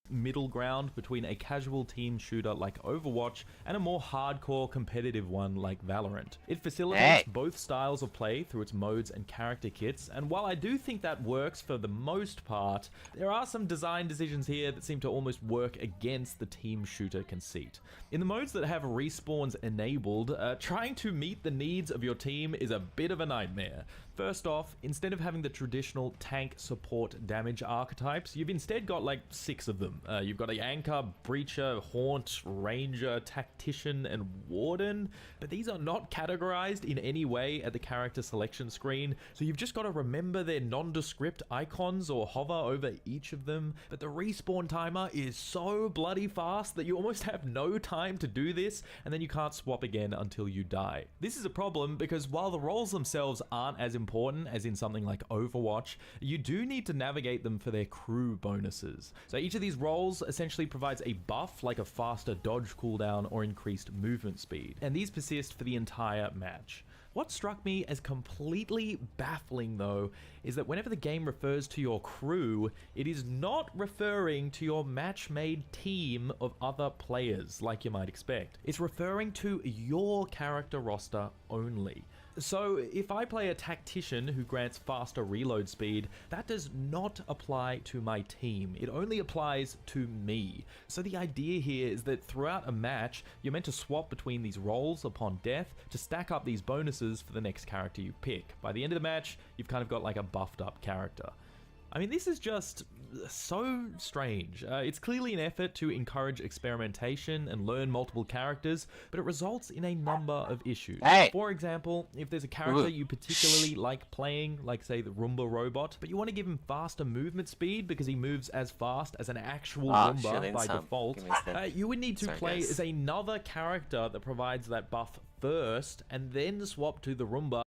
Middle ground between a casual team shooter like Overwatch and a more hardcore competitive one like Valorant. It facilitates both styles of play through its modes and character kits, and while I do think that works for the most part, there are some design decisions here that seem to almost work against the team shooter conceit. In the modes that have respawns enabled, trying to meet the needs of your team is a bit of a nightmare. First off, instead of having the traditional tank support damage archetypes, you've instead got like 6 of them. You've got a Anchor, Breacher, Haunt, Ranger, Tactician, and Warden, but these are not categorized in any way at the character selection screen, so you've just got to remember their nondescript icons or hover over each of them, but the respawn timer is so bloody fast that you almost have no time to do this, and then you can't swap again until you die. This is a problem because while the roles themselves aren't as important as in something like Overwatch, you do need to navigate them for their crew bonuses. So each of these roles essentially provides a buff like a faster dodge cooldown or increased movement speed, and these persist for the entire match. What struck me as completely baffling though is that whenever the game refers to your crew, it is not referring to your match-made team of other players like you might expect. It's referring to your character roster only. So if I play a tactician who grants faster reload speed, that does not apply to my team. It only applies to me. So the idea here is that throughout a match, you're meant to swap between these roles upon death to stack up these bonuses for the next character you pick. By the end of the match, you've kind of got like a buffed up character. I mean, this is just so strange. It's clearly an effort to encourage experimentation and learn multiple characters, but it results in a number of issues. For example, if there's a character you particularly like playing, like say the Roomba robot, but you want to give him faster movement speed because he moves as fast as an actual Roomba by default, you would need to play as another character that provides that buff first, and then swap to the Roomba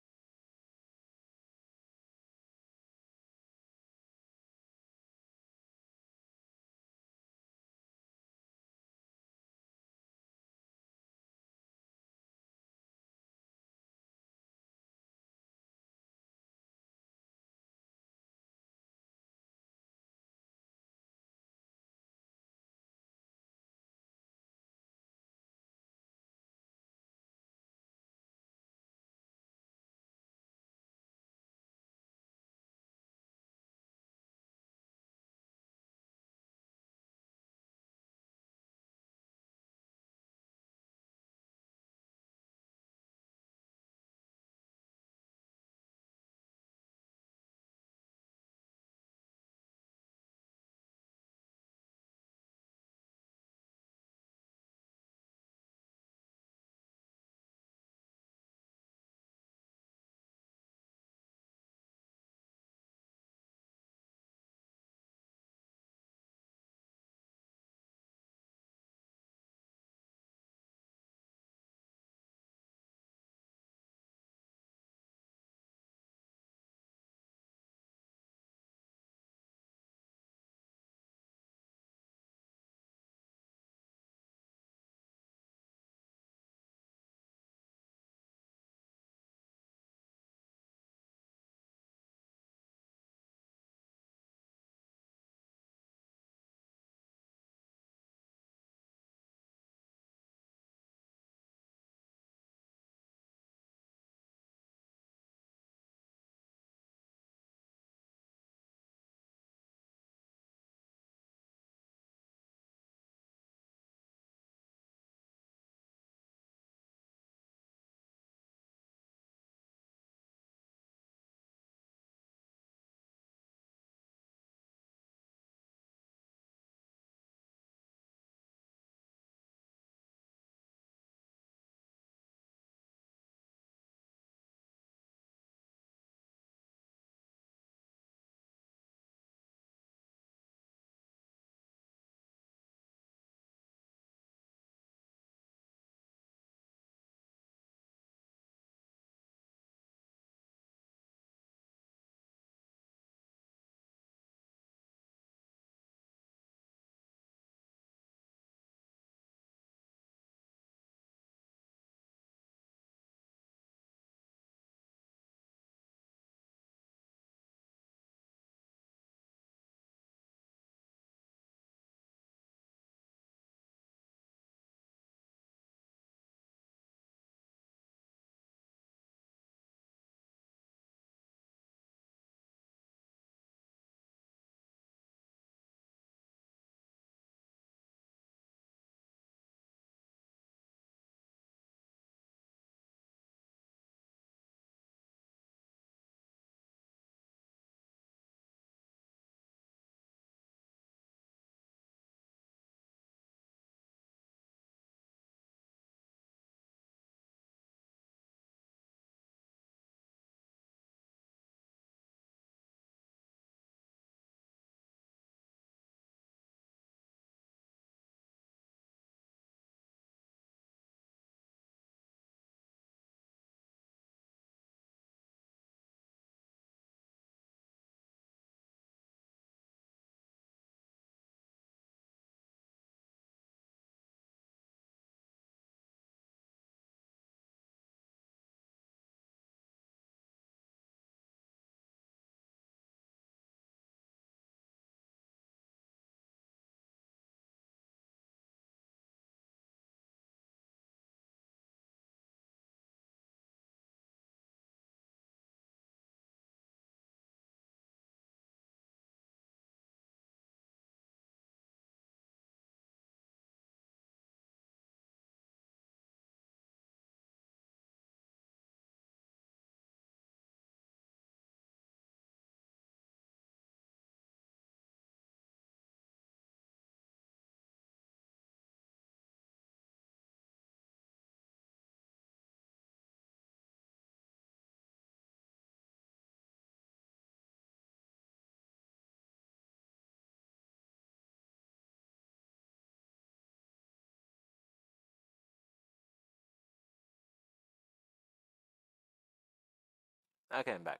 Okay, I'm back.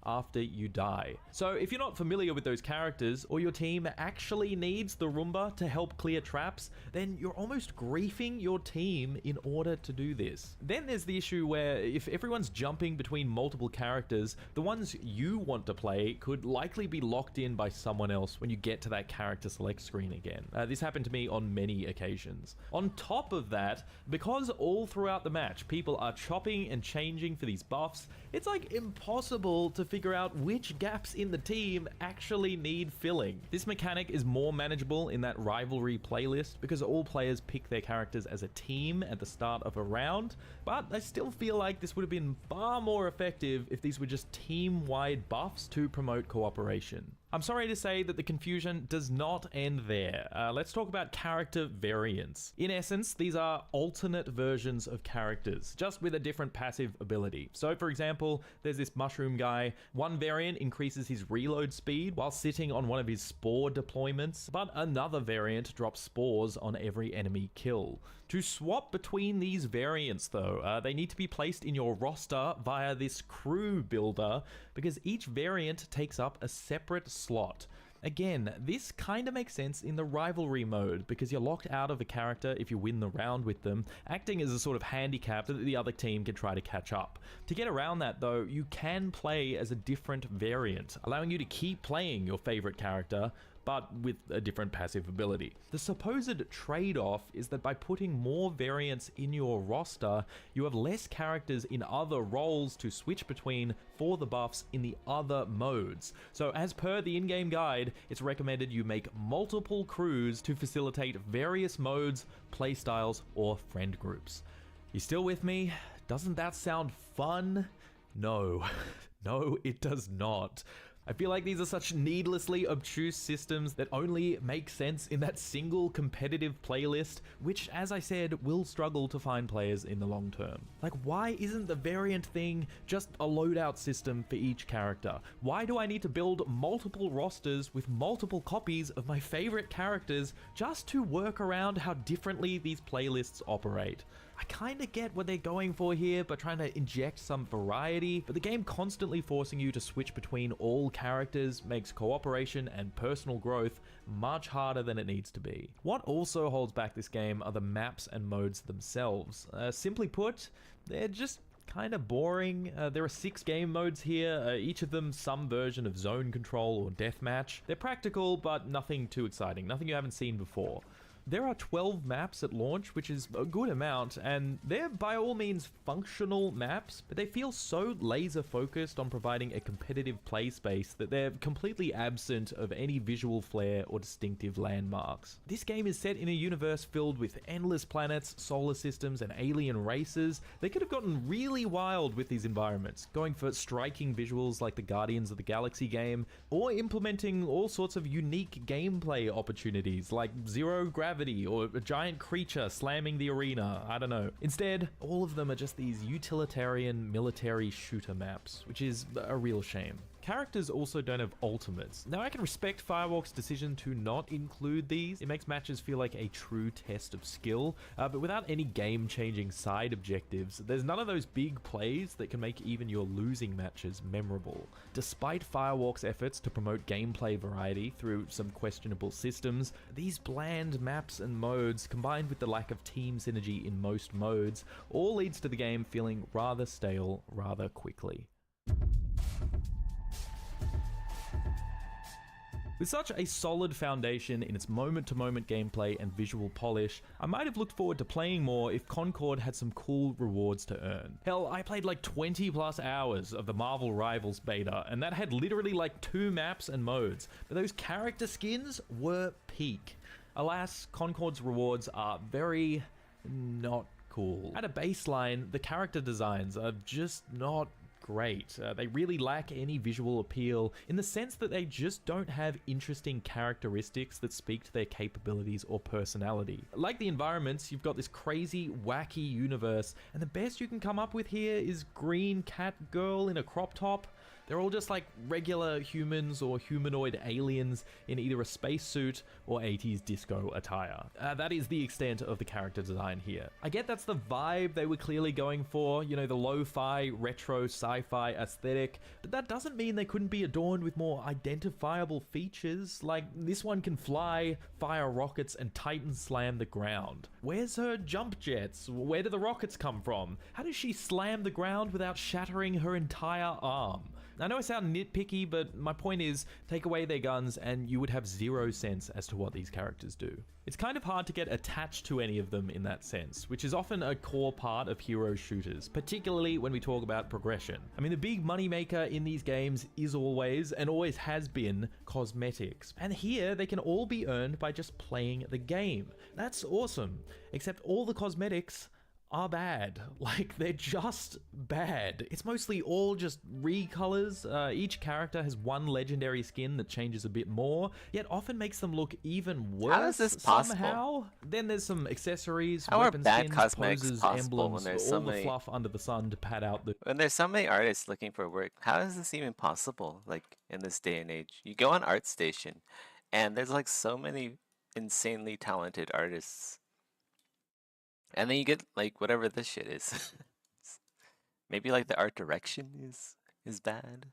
After you die. So if you're not familiar with those characters, or your team actually needs the Roomba to help clear traps, then you're almost griefing your team in order to do this. Then there's the issue where if everyone's jumping between multiple characters, the ones you want to play could likely be locked in by someone else when you get to that character select screen again. This happened to me on many occasions. On top of that, because all throughout the match people are chopping and changing for these buffs, it's like impossible to figure out which gaps in the team actually need filling. This mechanic is more manageable in that rivalry playlist because all players pick their characters as a team at the start of a round, but I still feel like this would have been far more effective if these were just team-wide buffs to promote cooperation. I'm sorry to say that the confusion does not end there. Let's talk about character variants. In essence, these are alternate versions of characters, just with a different passive ability. So for example, there's this mushroom guy. One variant increases his reload speed while sitting on one of his spore deployments, but another variant drops spores on every enemy kill. To swap between these variants though, they need to be placed in your roster via this crew builder, because each variant takes up a separate slot. Again, this kinda makes sense in the rivalry mode, because you're locked out of a character if you win the round with them, acting as a sort of handicap that the other team can try to catch up. To get around that though, you can play as a different variant, allowing you to keep playing your favorite character, but with a different passive ability. The supposed trade-off is that by putting more variants in your roster, you have less characters in other roles to switch between for the buffs in the other modes. So as per the in-game guide, it's recommended you make multiple crews to facilitate various modes, playstyles, or friend groups. You still with me? Doesn't that sound fun? No. No, it does not. I feel like these are such needlessly obtuse systems that only make sense in that single competitive playlist, which, as I said, will struggle to find players in the long term. Like, why isn't the variant thing just a loadout system for each character? Why do I need to build multiple rosters with multiple copies of my favorite characters just to work around how differently these playlists operate? I kinda get what they're going for here by trying to inject some variety, but the game constantly forcing you to switch between all characters makes cooperation and personal growth much harder than it needs to be. What also holds back this game are the maps and modes themselves. Simply put, they're just kinda boring. There are 6 game modes here, each of them some version of zone control or deathmatch. They're practical, but nothing too exciting, nothing you haven't seen before. There are 12 maps at launch, which is a good amount, and they're by all means functional maps, but they feel so laser focused on providing a competitive play space that they're completely absent of any visual flair or distinctive landmarks. This game is set in a universe filled with endless planets, solar systems, and alien races. They could have gotten really wild with these environments, going for striking visuals like the Guardians of the Galaxy game, or implementing all sorts of unique gameplay opportunities like zero gravity or a giant creature slamming the arena, I don't know. Instead, all of them are just these utilitarian military shooter maps, which is a real shame. Characters also don't have ultimates. Now I can respect Firewalk's decision to not include these. It makes matches feel like a true test of skill, but without any game-changing side objectives, there's none of those big plays that can make even your losing matches memorable. Despite Firewalk's efforts to promote gameplay variety through some questionable systems, these bland maps and modes, combined with the lack of team synergy in most modes, all leads to the game feeling rather stale rather quickly. With such a solid foundation in its moment-to-moment gameplay and visual polish, I might have looked forward to playing more if Concord had some cool rewards to earn. Hell, I played like 20 plus hours of the Marvel Rivals beta, and that had literally like 2 maps and modes, but those character skins were peak. Alas, Concord's rewards are very not cool. At a baseline, the character designs are just not great. They really lack any visual appeal in the sense that they just don't have interesting characteristics that speak to their capabilities or personality. Like the environments, you've got this crazy, wacky universe, and the best you can come up with here is green cat girl in a crop top. They're all just like regular humans or humanoid aliens in either a spacesuit or 80s disco attire. That is the extent of the character design here. I get that's the vibe they were clearly going for, you know, the lo-fi, retro, sci-fi aesthetic, but that doesn't mean they couldn't be adorned with more identifiable features, like this one can fly, fire rockets, and Titan slam the ground. Where's her jump jets? Where do the rockets come from? How does she slam the ground without shattering her entire arm? I know I sound nitpicky, but my point is, take away their guns and you would have zero sense as to what these characters do. It's kind of hard to get attached to any of them in that sense, which is often a core part of hero shooters, particularly when we talk about progression. I mean, the big moneymaker in these games is always, and always has been, cosmetics. And here, they can all be earned by just playing the game. That's awesome, except all the cosmetics are bad. Like, they're just bad. It's mostly all just recolors. Each character has one legendary skin that changes a bit more, yet often makes them look even worse. How is this possible? Somehow. Then there's some accessories, How are weapon bad skins, cosmetics poses, possible emblems, when there's all so the many... fluff under the sun to pad out the... When there's so many artists looking for work, how is this even possible, like, in this day and age? You go on ArtStation, and there's, like, so many insanely talented artists. And then you get, like, whatever this shit is. Maybe, like, the art direction is bad.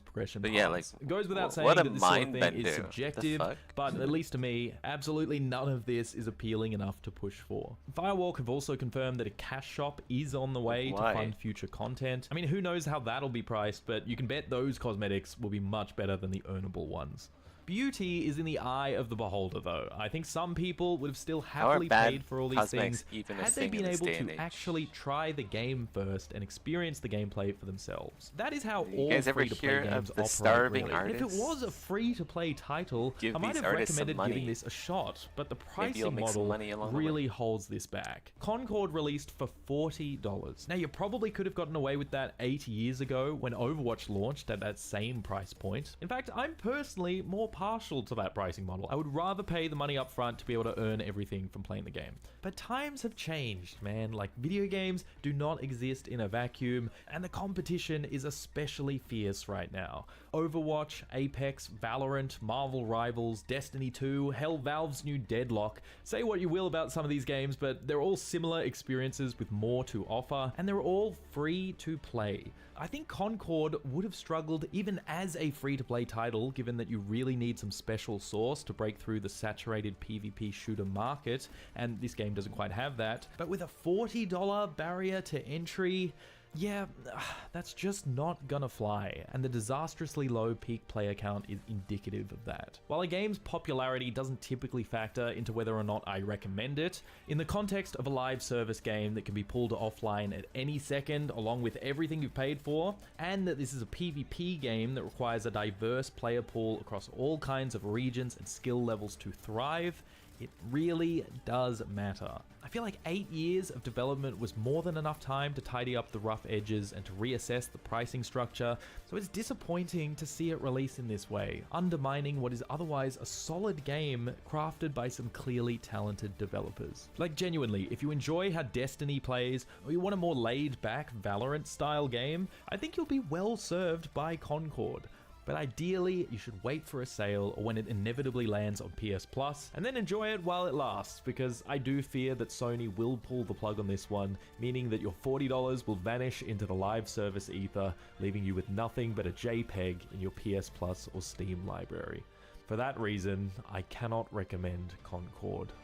Progression but yeah, like, it goes without saying what a that this sort of mind thing bender. is subjective, but at least to me, absolutely none of this is appealing enough to push for. Firewalk have also confirmed that a cash shop is on the way to fund future content. I mean, who knows how that'll be priced, but you can bet those cosmetics will be much better than the earnable ones. Beauty is in the eye of the beholder, though. I think some people would have still happily paid for all these things had they been able to actually try the game first and experience the gameplay for themselves. That is how all free-to-play games operate, really. And if it was a free-to-play title, I might have recommended giving this a shot, but the pricing model really holds this back. Concord released for $40. Now, you probably could have gotten away with that 8 years ago when Overwatch launched at that same price point. In fact, I'm personally more partial to that pricing model. I would rather pay the money up front to be able to earn everything from playing the game. But times have changed, man. Like, video games do not exist in a vacuum, and the competition is especially fierce right now. Overwatch, Apex, Valorant, Marvel Rivals, Destiny 2, hell, Valve's new Deadlock. Say what you will about some of these games, but they're all similar experiences with more to offer, and they're all free to play. I think Concord would have struggled even as a free-to-play title, given that you really need some special sauce to break through the saturated PvP shooter market, and this game doesn't quite have that. But with a $40 barrier to entry, yeah, that's just not gonna fly, and the disastrously low peak player count is indicative of that. While a game's popularity doesn't typically factor into whether or not I recommend it, in the context of a live service game that can be pulled offline at any second along with everything you've paid for, and that this is a PvP game that requires a diverse player pool across all kinds of regions and skill levels to thrive, it really does matter. I feel like 8 years of development was more than enough time to tidy up the rough edges and to reassess the pricing structure, so it's disappointing to see it release in this way, undermining what is otherwise a solid game crafted by some clearly talented developers. Like, genuinely, if you enjoy how Destiny plays, or you want a more laid-back Valorant-style game, I think you'll be well served by Concord. But ideally, you should wait for a sale or when it inevitably lands on PS Plus, and then enjoy it while it lasts, because I do fear that Sony will pull the plug on this one, meaning that your $40 will vanish into the live service ether, leaving you with nothing but a JPEG in your PS Plus or Steam library. For that reason, I cannot recommend Concord.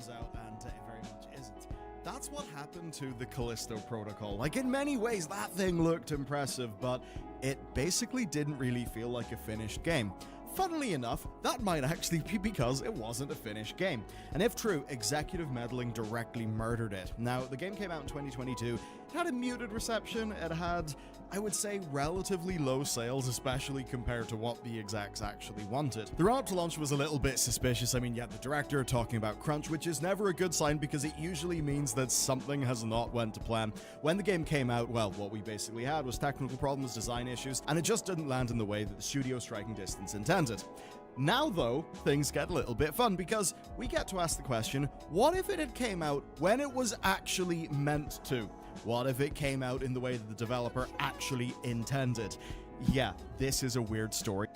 comes out and it very much isn't. That's what happened to the Callisto Protocol. Like, in many ways, that thing looked impressive, but it basically didn't really feel like a finished game. Funnily enough, that might actually be because it wasn't a finished game. And if true, executive meddling directly murdered it. Now, the game came out in 2022. It had a muted reception. It had, I would say, relatively low sales, especially compared to what the execs actually wanted. The run-up to launch was a little bit suspicious. I mean, you had the director talking about crunch, which is never a good sign because it usually means that something has not went to plan. When the game came out, well, what we basically had was technical problems, design issues, and it just didn't land in the way that the studio striking distance intended. Now, though, things get a little bit fun because we get to ask the question, what if it had came out when it was actually meant to? What if it came out in the way that the developer actually intended? Yeah, this is a weird story.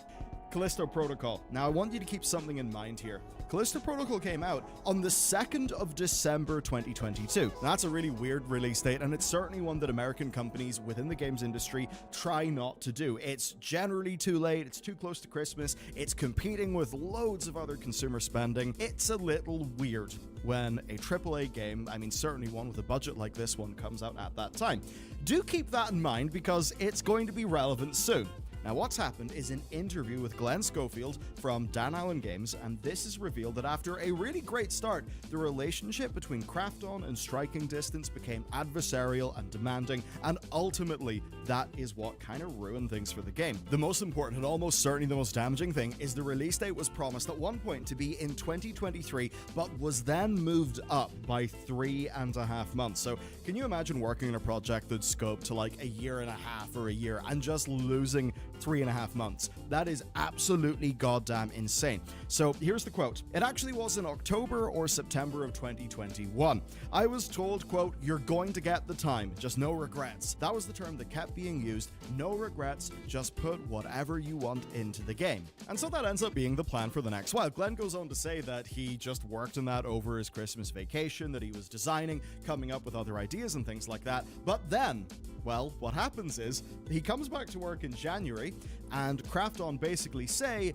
Callisto Protocol. Now, I want you to keep something in mind here. Callisto Protocol came out on the 2nd of December 2022. That's a really weird release date, and it's certainly one that American companies within the games industry try not to do. It's generally too late, it's too close to Christmas, it's competing with loads of other consumer spending. It's a little weird when a AAA game, I mean certainly one with a budget like this one, comes out at that time. Do keep that in mind because it's going to be relevant soon. Now, what's happened is an interview with Glenn Schofield from Dan Allen Games, and this is revealed that after a really great start, the relationship between Krafton and Striking Distance became adversarial and demanding, and ultimately, that is what kind of ruined things for the game. The most important and almost certainly the most damaging thing is the release date was promised at one point to be in 2023, but was then moved up by 3.5 months. So, can you imagine working on a project that's scoped to like a year and a half or a year and just losing 3.5 months? That is absolutely goddamn insane. So here's the quote. It actually was in October or September of 2021. I was told, quote, you're going to get the time, just no regrets. That was the term that kept being used. No regrets, just put whatever you want into the game. And so that ends up being the plan for the next while. Glenn goes on to say that he just worked on that over his Christmas vacation, that he was designing, coming up with other ideas and things like that. But then, well, what happens is he comes back to work in January and Krafton basically say,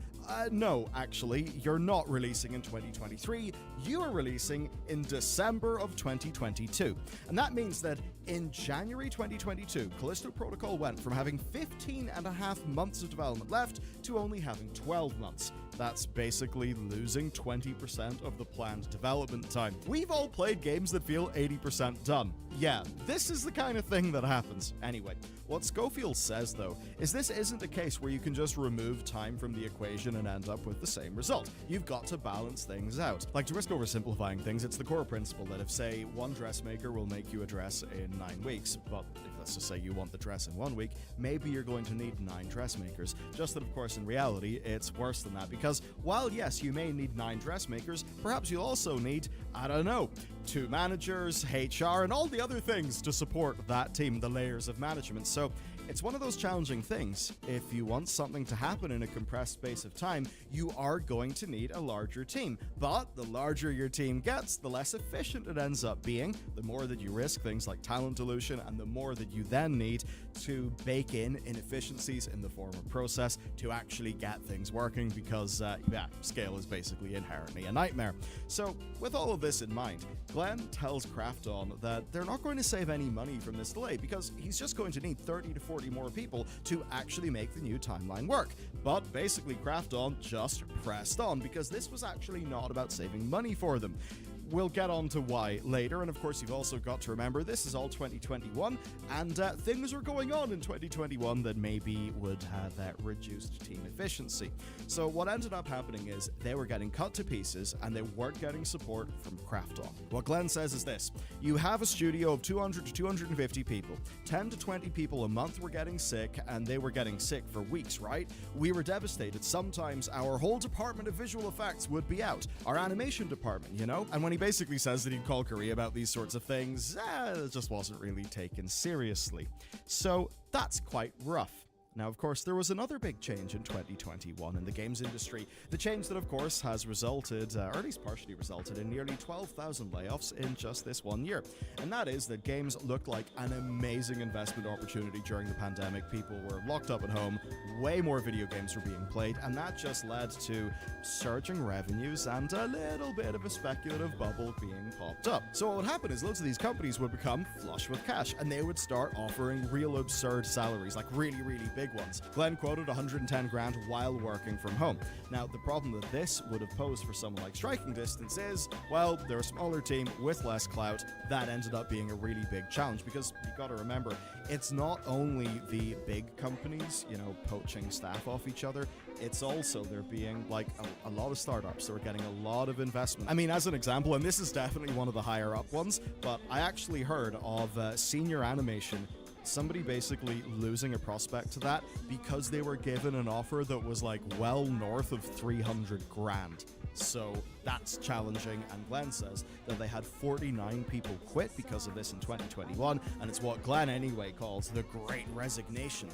no, actually, you're not releasing in 2023. You are releasing in December of 2022. And that means that in January 2022, Callisto Protocol went from having 15.5 months of development left to only having 12 months. That's basically losing 20% of the planned development time. We've all played games that feel 80% done. Yeah, this is the kind of thing that happens. Anyway, what Schofield says, though, is this isn't a case where you can just remove time from the equation and end up with the same result. You've got to balance things out. Like, to risk oversimplifying things, it's the core principle that if, say, one dressmaker will make you a dress in 9 weeks, but if let's just say you want the dress in 1 week, maybe you're going to need 9 dressmakers. Just that, of course, in reality, it's worse than that, because while, yes, you may need 9 dressmakers, perhaps you'll also need, I don't know, 2 managers, HR, and all the other things to support that team, the layers of management. So it's one of those challenging things. If you want something to happen in a compressed space of time, you are going to need a larger team. But the larger your team gets, the less efficient it ends up being, the more that you risk things like talent dilution, and the more that you then need to bake in inefficiencies in the form of process to actually get things working, because scale is basically inherently a nightmare. So with all of this in mind, Glenn tells Krafton that they're not going to save any money from this delay because he's just going to need 30 to 40 more people to actually make the new timeline work. But basically Krafton just pressed on because this was actually not about saving money for them. We'll get on to why later, and of course you've also got to remember this is all 2021, and things are going on in 2021 that maybe would have that reduced team efficiency. So what ended up happening is they were getting cut to pieces and they weren't getting support from Krafton. What Glenn says is this: you have a studio of 200 to 250 people, 10 to 20 people a month were getting sick, and they were getting sick for weeks, right? We were devastated. Sometimes our whole department of visual effects would be out, our animation department, you know? And when he basically says that he'd call Korea about these sorts of things, it just wasn't really taken seriously. So that's quite rough. Now, of course, there was another big change in 2021 in the games industry. The change that, of course, has resulted, or at least partially resulted, in nearly 12,000 layoffs in just this 1 year. And that is that games looked like an amazing investment opportunity during the pandemic. People were locked up at home, way more video games were being played, and that just led to surging revenues and a little bit of a speculative bubble being popped up. So what would happen is loads of these companies would become flush with cash, and they would start offering real absurd salaries, like really, really big ones. Glenn quoted 110 grand while working from home. Now, the problem that this would have posed for someone like Striking Distance is, well, they're a smaller team with less clout. That ended up being a really big challenge, because you gotta remember, it's not only the big companies, poaching staff off each other, it's also there being like a lot of startups that are getting a lot of investment. I mean, as an example, and this is definitely one of the higher up ones, but I actually heard of Senior Animation, somebody basically losing a prospect to that because they were given an offer that was like well north of 300 grand. So that's challenging, and Glenn says that they had 49 people quit because of this in 2021, and it's what Glenn anyway calls the Great Resignation.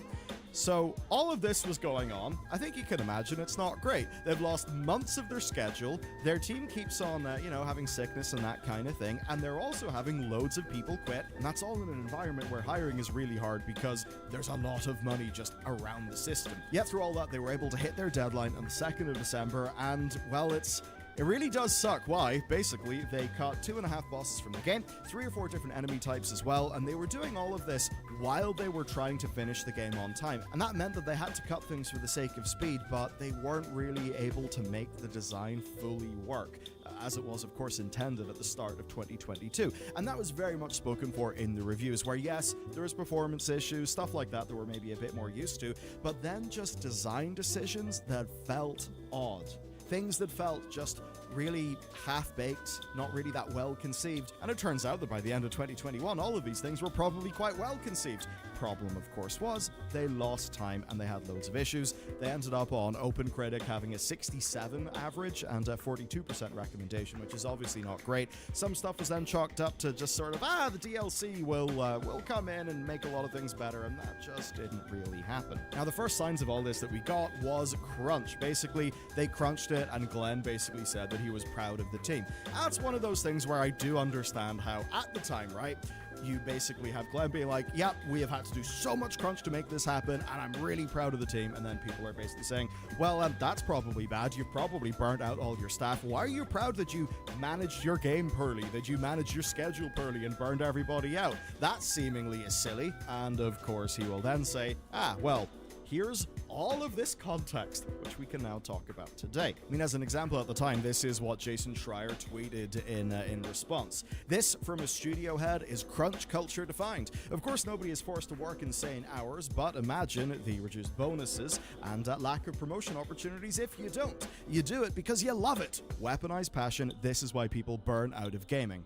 So all of this was going on. I think you can imagine it's not great. They've lost months of their schedule. Their team keeps on, having sickness and that kind of thing. And they're also having loads of people quit. And that's all in an environment where hiring is really hard because there's a lot of money just around the system. Yet through all that, they were able to hit their deadline on the 2nd of December. And, well, it really does suck. Why? Basically, they cut 2.5 bosses from the game, 3 or 4 different enemy types as well, and they were doing all of this while they were trying to finish the game on time. And that meant that they had to cut things for the sake of speed, but they weren't really able to make the design fully work, as it was, of course, intended at the start of 2022. And that was very much spoken for in the reviews, where yes, there was performance issues, stuff like that we're maybe a bit more used to, but then just design decisions that felt odd. Things that felt just really half-baked, not really that well-conceived. And it turns out that by the end of 2021, all of these things were probably quite well-conceived. Problem, of course, was they lost time and they had loads of issues. They ended up on OpenCritic having a 67 average and a 42% recommendation, which is obviously not great. Some stuff was then chalked up to just sort of, the DLC will come in and make a lot of things better, and that just didn't really happen. Now, the first signs of all this that we got was crunch. Basically, they crunched it, and Glenn basically said that he was proud of the team. That's one of those things where I do understand how, at the time, right, you basically have Glenn being like, yep, we have had to do so much crunch to make this happen, and I'm really proud of the team. And then people are basically saying, well, that's probably bad. You've probably burnt out all your staff. Why are you proud that you managed your game poorly, that you managed your schedule poorly and burned everybody out? That seemingly is silly. And of course, he will then say, well, here's all of this context, which we can now talk about today. I mean, as an example at the time, this is what Jason Schreier tweeted in response. This, from a studio head, is crunch culture defined. Of course, nobody is forced to work insane hours, but imagine the reduced bonuses and lack of promotion opportunities if you don't. You do it because you love it. Weaponized passion, this is why people burn out of gaming.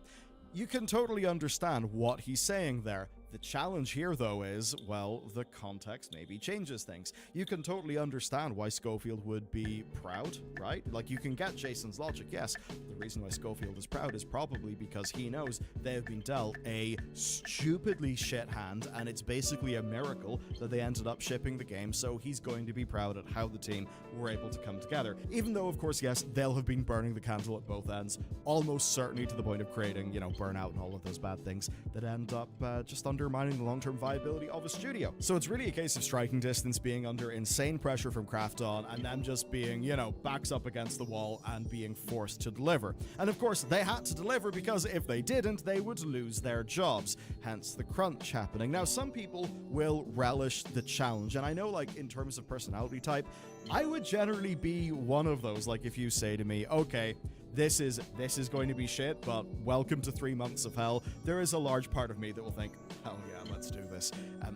You can totally understand what he's saying there. The challenge here, though, is, well, the context maybe changes things. You can totally understand why Schofield would be proud, right? Like, you can get Jason's logic, yes. The reason why Schofield is proud is probably because he knows they have been dealt a stupidly shit hand, and it's basically a miracle that they ended up shipping the game, so he's going to be proud at how the team were able to come together. Even though, of course, yes, they'll have been burning the candle at both ends, almost certainly to the point of creating, burnout and all of those bad things that end up just undermining the long-term viability of a studio. So it's really a case of Striking Distance being under insane pressure from Krafton and them just being, backs up against the wall and being forced to deliver. And of course, they had to deliver because if they didn't, they would lose their jobs. Hence the crunch happening. Now, some people will relish the challenge, and I know, like, in terms of personality type, I would generally be one of those. Like, if you say to me, okay, this is going to be shit, but welcome to 3 months of hell, there is a large part of me that will think, hell yeah, let's do this.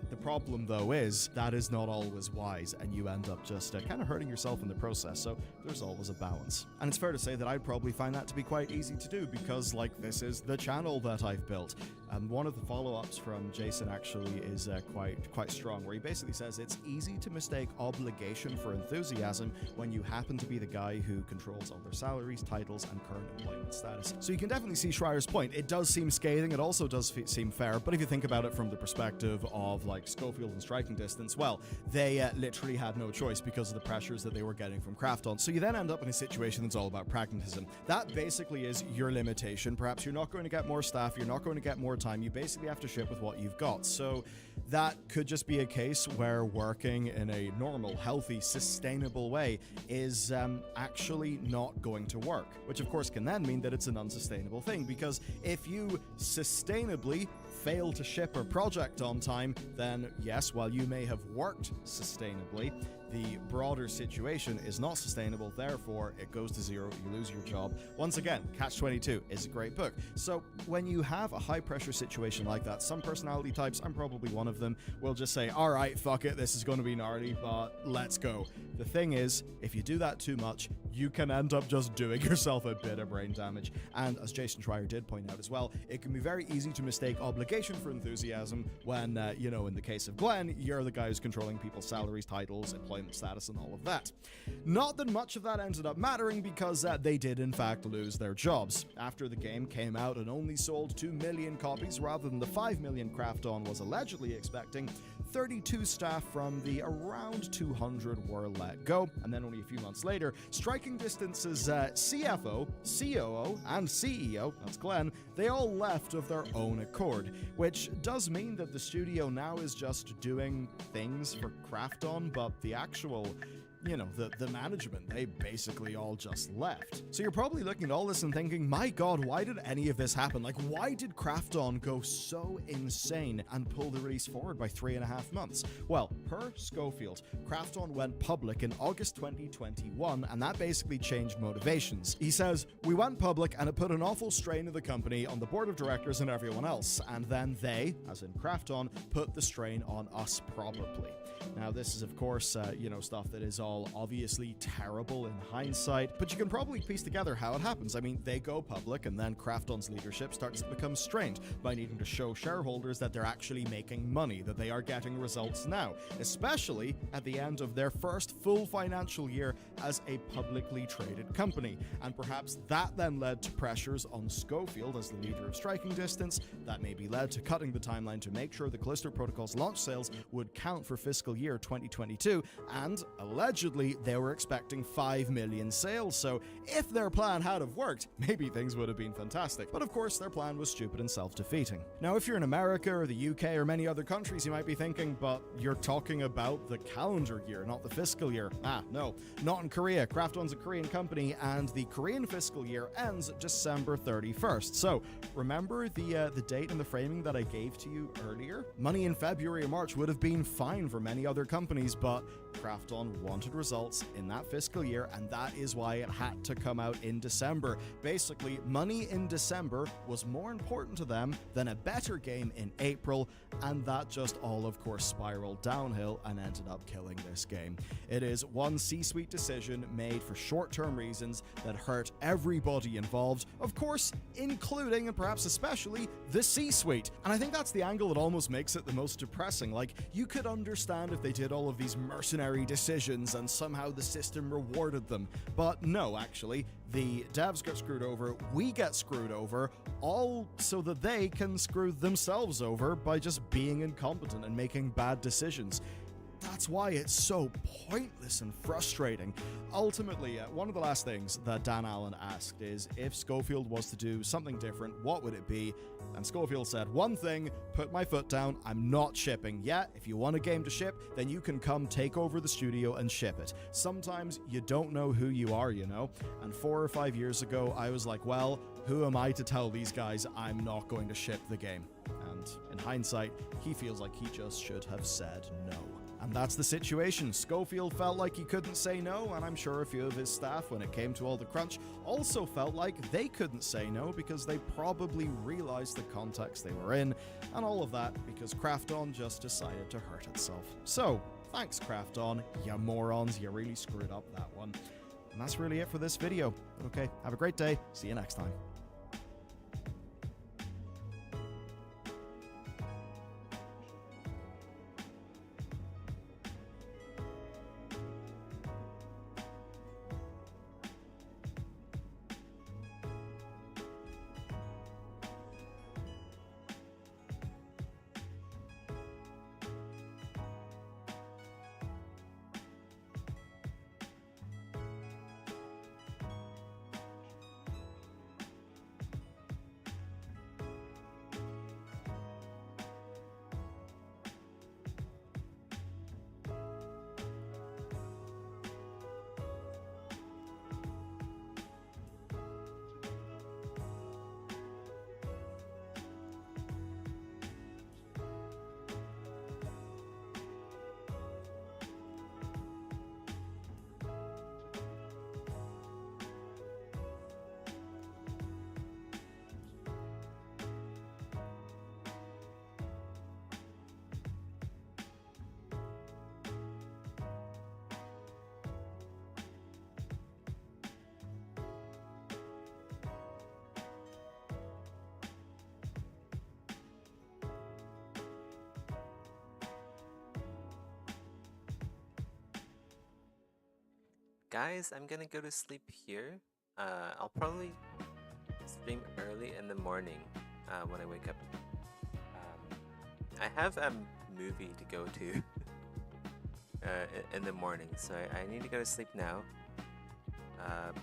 The problem, though, is that is not always wise, and you end up just kind of hurting yourself in the process, so there's always a balance. And it's fair to say that I'd probably find that to be quite easy to do, because, like, this is the channel that I've built. And one of the follow-ups from Jason actually is quite strong, where he basically says it's easy to mistake obligation for enthusiasm when you happen to be the guy who controls all their salaries, titles, and current employment status. So you can definitely see Schreier's point. It does seem scathing, it also does seem fair, but if you think about it from the perspective of like Schofield and Striking Distance, well, they literally had no choice because of the pressures that they were getting from Krafton. So you then end up in a situation that's all about pragmatism. That basically is your limitation. Perhaps you're not going to get more staff, you're not going to get more time, you basically have to ship with what you've got. So that could just be a case where working in a normal, healthy, sustainable way is actually not going to work, which of course can then mean that it's an unsustainable thing, because if you sustainably fail to ship a project on time, then yes, while you may have worked sustainably, the broader situation is not sustainable, therefore it goes to zero, you lose your job. Once again, Catch-22 is a great book. So when you have a high-pressure situation like that, some personality types, I'm probably one of them, will just say, all right, fuck it, this is going to be gnarly, but let's go. The thing is, if you do that too much, you can end up just doing yourself a bit of brain damage. And as Jason Schreier did point out as well, it can be very easy to mistake obligation for enthusiasm when, you know, in the case of Glenn, you're the guy who's controlling people's salaries, titles, employment status, and all of that. Not that much of that ended up mattering, because they did in fact lose their jobs. After the game came out and only sold 2 million copies rather than the 5 million Krafton was allegedly expecting, 32 staff from the around 200 were let go, and then only a few months later, Striking Distance's CFO, COO, and CEO, that's Glenn, they all left of their own accord, which does mean that the studio now is just doing things for Krafton, but the actual, you know, the management, they basically all just left. So you're probably looking at all this and thinking, my god, why did any of this happen? Like, why did Krafton go so insane and pull the release forward by 3.5 months? Well, per Schofield, Krafton went public in August 2021, and that basically changed motivations. He says, we went public and it put an awful strain of the company on the board of directors and everyone else, and then they, as in Krafton, put the strain on us probably. Now, this is, of course, you know, stuff that is all obviously terrible in hindsight, but you can probably piece together how it happens. I mean, they go public, and then Krafton's leadership starts to become strained by needing to show shareholders that they're actually making money, that they are getting results now, especially at the end of their first full financial year as a publicly traded company. And perhaps that then led to pressures on Schofield as the leader of Striking Distance that maybe led to cutting the timeline to make sure the Callisto Protocol's launch sales would count for fiscal year 2022, and allegedly they were expecting 5 million sales, so if their plan had have worked, maybe things would have been fantastic. But of course their plan was stupid and self-defeating. Now, if you're in America or the UK or many other countries, you might be thinking, but you're talking about the calendar year, not the fiscal year. No, not in Korea. Krafton's a Korean company, and the Korean fiscal year ends December 31st. So remember the date and the framing that I gave to you earlier? Money in February or March would have been fine for many other companies, but Krafton wanted results in that fiscal year, and that is why it had to come out in December. Basically, money in December was more important to them than a better game in April, and that just all, of course, spiraled downhill and ended up killing this game. It is one C-suite decision made for short-term reasons that hurt everybody involved, of course, including and perhaps especially the C-suite. And I think that's the angle that almost makes it the most depressing. Like, you could understand if they did all of these mercenary decisions and somehow the system rewarded them. But no, actually, the devs get screwed over, we get screwed over, all so that they can screw themselves over by just being incompetent and making bad decisions. That's why it's so pointless and frustrating. Ultimately, one of the last things that Dan Allen asked is if Schofield was to do something different, what would it be? And Schofield said, one thing, put my foot down, I'm not shipping. Yeah, if you want a game to ship, then you can come take over the studio and ship it. Sometimes you don't know who you are, you know? And 4 or 5 years ago, I was like, well, who am I to tell these guys I'm not going to ship the game? And in hindsight, he feels like he just should have said no. And that's the situation. Schofield felt like he couldn't say no, and I'm sure a few of his staff, when it came to all the crunch, also felt like they couldn't say no because they probably realized the context they were in, and all of that because Krafton just decided to hurt itself. So, thanks Krafton, you morons, you really screwed up that one. And that's really it for this video. Okay, have a great day, see you next time. guys, I'm gonna go to sleep here. I'll probably stream early in the morning when I wake up. I have a movie to go to in the morning, so I need to go to sleep now.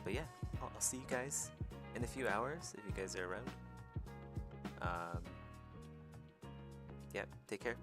But yeah, I'll see you guys in a few hours if you guys are around. Yeah, take care.